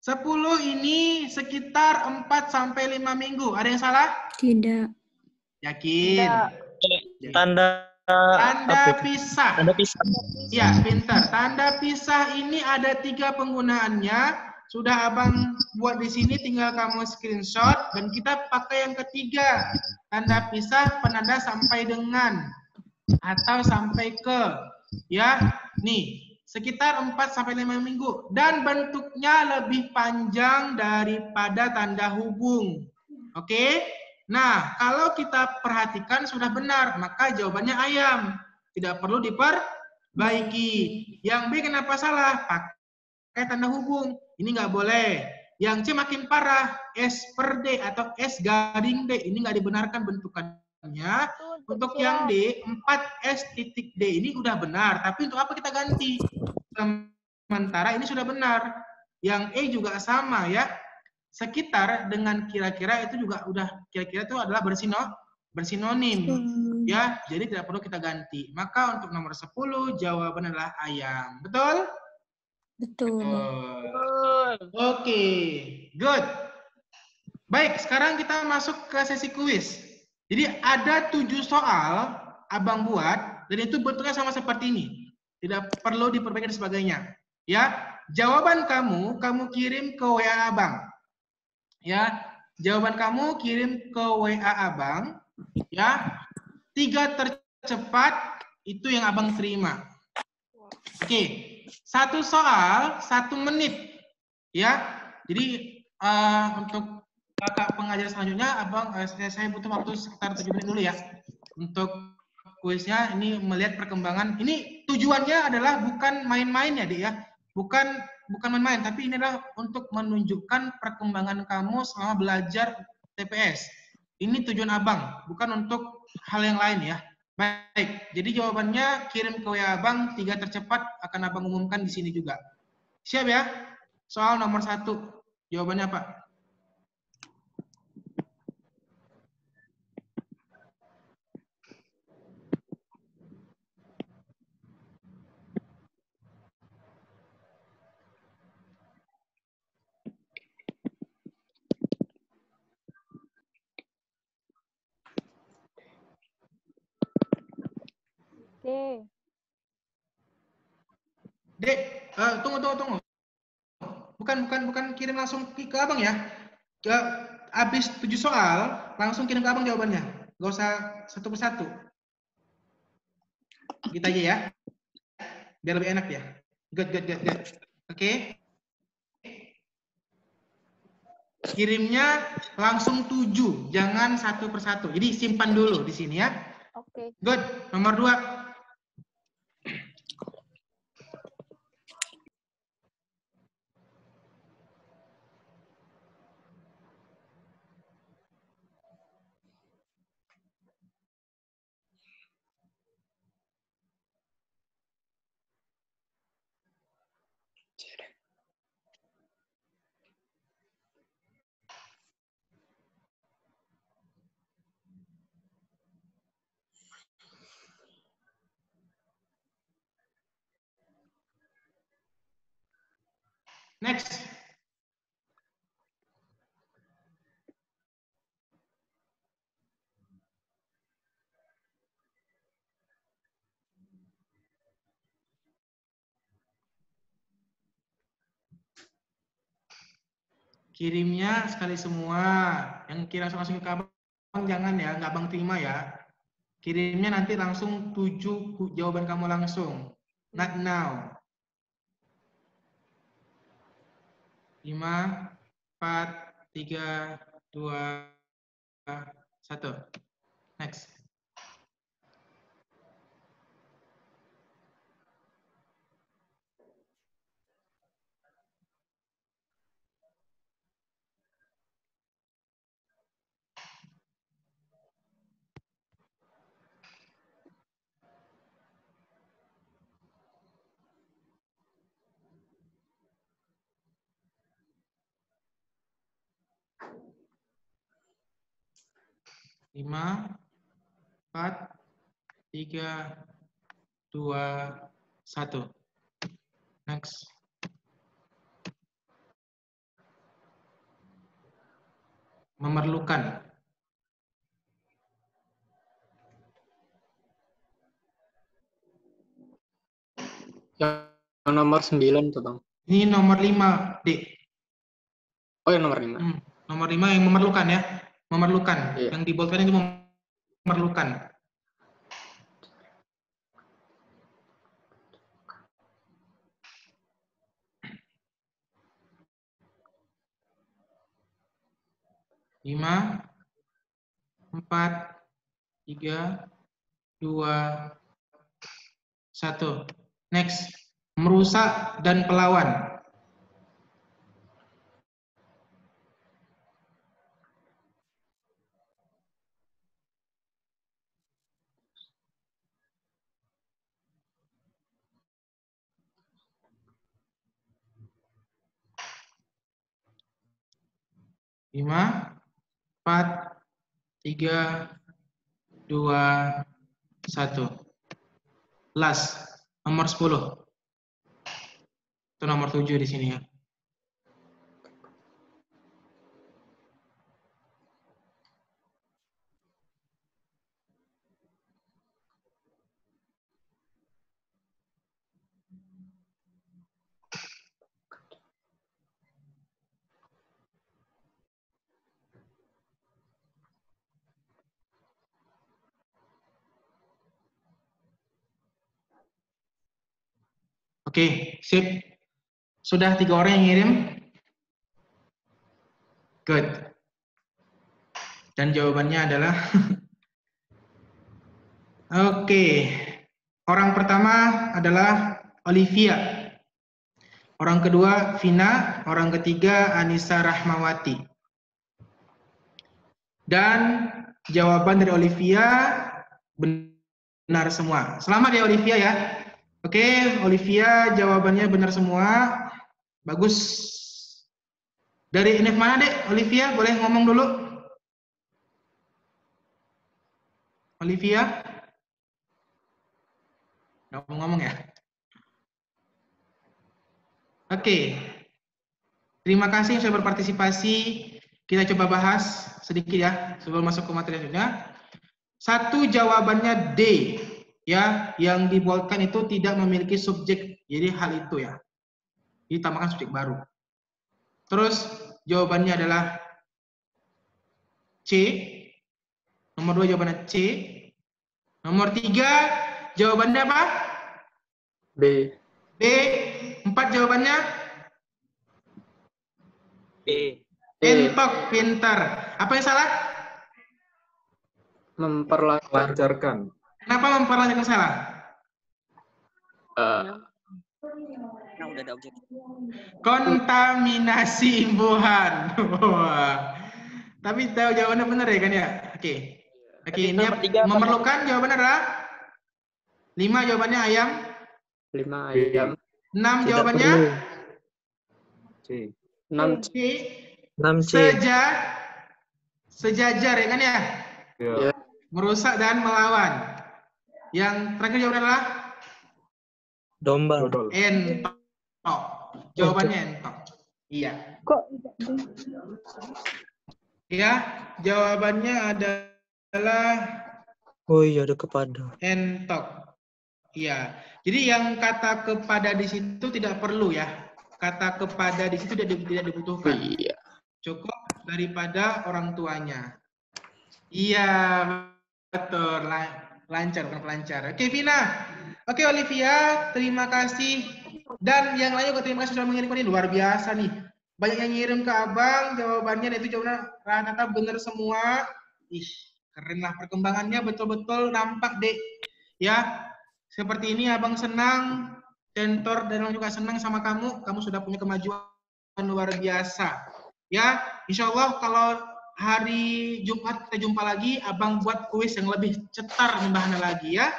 10 ini sekitar 4-5 minggu. Ada yang salah? Tidak. Yakin? Tanda pisah. Tanda pisah. Ya, pintar. Tanda pisah ini ada 3 penggunaannya. Sudah abang buat di sini, tinggal kamu screenshot dan kita pakai yang ketiga. Tanda pisah penanda sampai dengan atau sampai ke. Ya, nih, sekitar 4-5 minggu. Dan bentuknya lebih panjang daripada tanda hubung. Oke? Nah, kalau kita perhatikan sudah benar, maka jawabannya ayam. Tidak perlu diperbaiki. Yang B kenapa salah? Pakai tanda hubung. Ini nggak boleh. Yang C makin parah, S per D atau S garing D. Ini nggak dibenarkan bentukannya. Untuk yang D, 4S titik D ini udah benar. Tapi untuk apa kita ganti? Sementara ini sudah benar. Yang E juga sama ya. Sekitar dengan kira-kira itu juga udah kira-kira itu adalah bersinonim. Ya, jadi tidak perlu kita ganti. Maka untuk nomor 10 jawaban adalah ayam. Betul? Betul. Oke, good. Baik, sekarang kita masuk ke sesi kuis. Jadi ada 7 soal abang buat dan itu bentuknya sama seperti ini. Tidak perlu diperbaiki dan sebagainya. Ya, jawaban kamu kirim ke WA abang. Ya, jawaban kamu kirim ke WA abang. Ya, 3 tercepat itu yang abang terima. Oke, 1 soal 1 menit. Ya, jadi untuk kakak pengajar selanjutnya, abang saya butuh waktu sekitar 7 menit dulu ya untuk kuisnya. Ini melihat perkembangan. Ini tujuannya adalah bukan main-main ya, Dik ya. Bukan main-main, tapi ini adalah untuk menunjukkan perkembangan kamu selama belajar TPS. Ini tujuan abang, bukan untuk hal yang lain ya. Baik, jadi jawabannya kirim ke WA abang, 3 tercepat akan abang umumkan di sini juga. Siap ya? Soal nomor 1, jawabannya apa? Oke. Dek, tunggu. Bukan kirim langsung ke abang ya. Habis 7 soal, langsung kirim ke abang jawabannya. Gak usah satu persatu. Gitu aja ya. Biar lebih enak ya. Good. Oke. Kirimnya langsung 7, jangan satu persatu. Jadi simpan dulu di sini ya. Oke. Good. Nomor 2. Next. Kirimnya sekali semua. Yang kira langsung ke abang jangan ya, nggak abang terima ya. Kirimnya nanti langsung 7 jawaban kamu langsung. Not now. 5, 4, 3, 2, 1. Next. Lima, 4, 3, 2, 1. Next. Memerlukan. Yang nomor 9 tuh, Bang. Ini nomor 5, D. Oh, yang nomor 5. Nomor 5 yang memerlukan ya. Memerlukan. Iya. Yang dibolkan itu memerlukan. 5, 4, 3, 2, 1. Next. Merusak dan pelawan. Lima, 4, 3, 2, 1. Last, nomor 10. Itu nomor 7 di sini ya. Oke, sip. Sudah 3 orang yang ngirim? Good. Dan jawabannya adalah oke. Orang pertama adalah Olivia. Orang kedua Vina, orang ketiga Anissa Rahmawati. Dan jawaban dari Olivia benar semua. Selamat ya Olivia ya. Oke, Olivia jawabannya benar semua. Bagus. Dari NF mana, Dek? Olivia, boleh ngomong dulu? Olivia? Nggak mau ngomong ya? Oke. Terima kasih sudah berpartisipasi. Kita coba bahas sedikit ya, sebelum masuk ke materi selanjutnya. Satu, jawabannya D. Ya, yang dibolkan itu tidak memiliki subjek. Jadi hal itu ya. Ditambahkan subjek baru. Terus jawabannya adalah C. Nomor 2 jawabannya C. Nomor 3 jawabannya apa? B. B. 4 jawabannya? B. Entok, pintar. Apa yang salah? Lancarkan. Kenapa memperlancarkan salah? Yang udah ada objek. Kontaminasi imbuhan. Wah. Tapi tahu jawabannya benar ya kan ya? Oke. Oke, ini memerlukan jawabannya adalah 5 jawabannya ayam. 5 ayam. 6 jawabannya? C. 6 C. 6C. Sejajar ya kan ya? Ya. Merusak dan melawan. Yang terakhir jawabannya adalah? Domba. Entok. Jawabannya entok. Iya. Kok Ya, jawabannya adalah Oh iya, ada kepada. entok. Iya. Jadi yang kata kepada di situ tidak perlu ya. Kata kepada di situ tidak dibutuhkan. Iya. Cukup daripada orang tuanya. Iya, betul. Lancar, bukan pelancar. Oke, Vina. Oke, Olivia. Terima kasih. Dan yang lain juga terima kasih sudah mengirim ini. Luar biasa nih. Banyak yang ngirim ke abang jawabannya, dan itu jawabannya rata-rata benar semua. Ih, keren lah perkembangannya, betul-betul nampak deh. Ya, seperti ini abang senang. Tentor dan juga senang sama kamu. Kamu sudah punya kemajuan luar biasa. Ya, insya Allah kalau hari Jumat kita jumpa lagi, abang buat kuis yang lebih cetar bahannya lagi ya.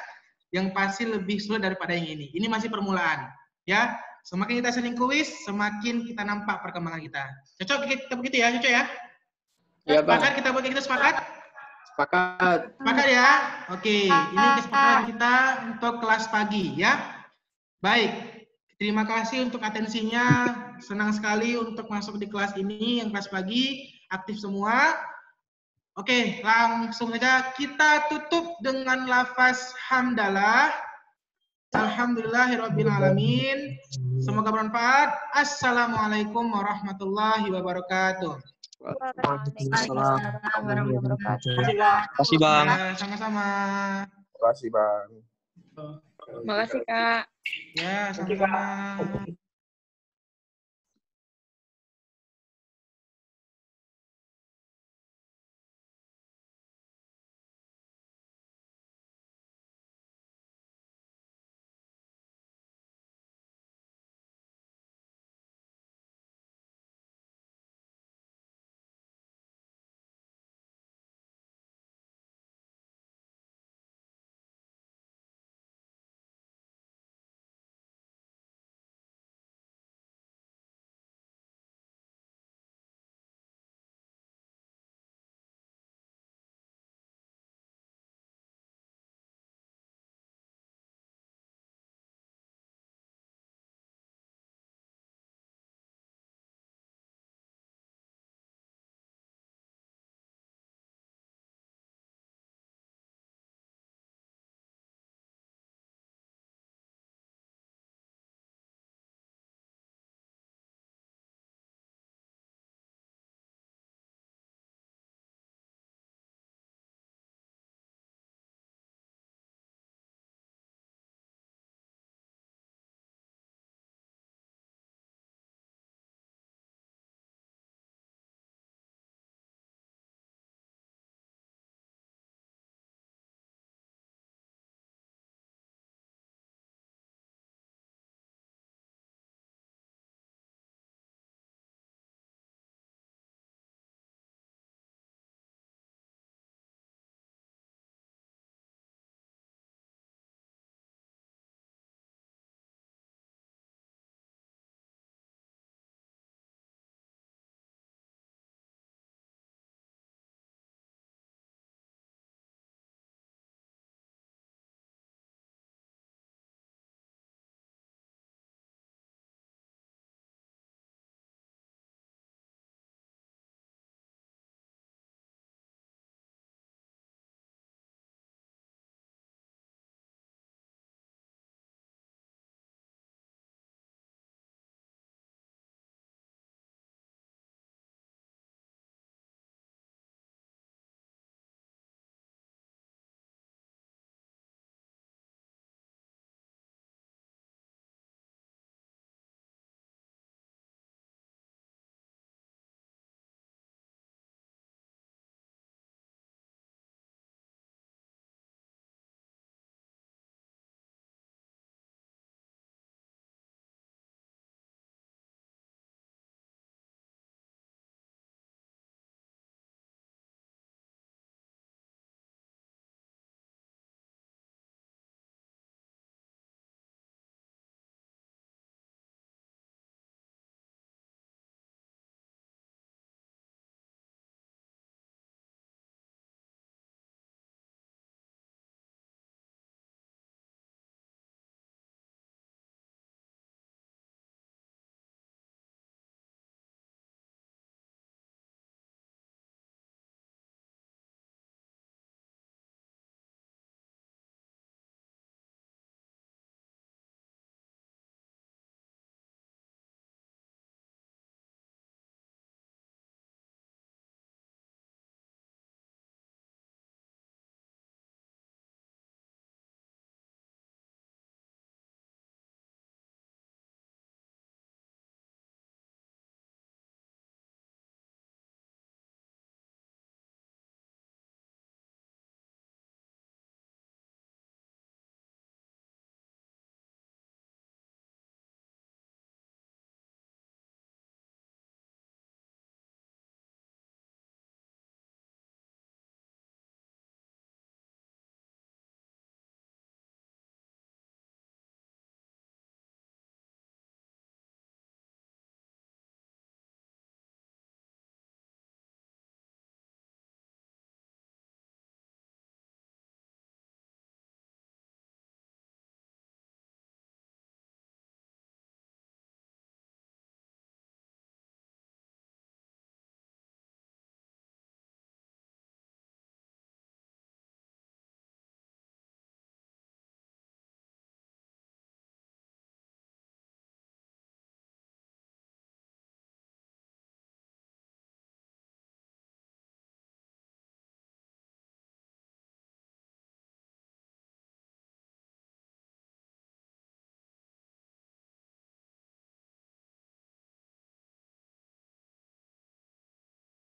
Yang pasti lebih sulit daripada yang ini. Ini masih permulaan. Ya, semakin kita sering kuis, semakin kita nampak perkembangan kita. Cocok kita begitu ya, cocok ya? Iya, Bang. Sepakat kita buat kita sepakat? Sepakat. Sepakat ya? Oke, ini kesepakatan kita untuk kelas pagi ya. Baik, terima kasih untuk atensinya. Senang sekali untuk masuk di kelas ini, yang kelas pagi, aktif semua. Oke, langsung saja kita tutup dengan lafaz hamdalah. Alhamdulillahirabbil alamin. Semoga bermanfaat. Assalamualaikum warahmatullahi wabarakatuh. Waalaikumsalam. warahmatullahi wabarakatuh. Terima kasih, Bang. Ya, sama-sama. Terima kasih, Bang. Makasih, Kak. Ya, sama-sama.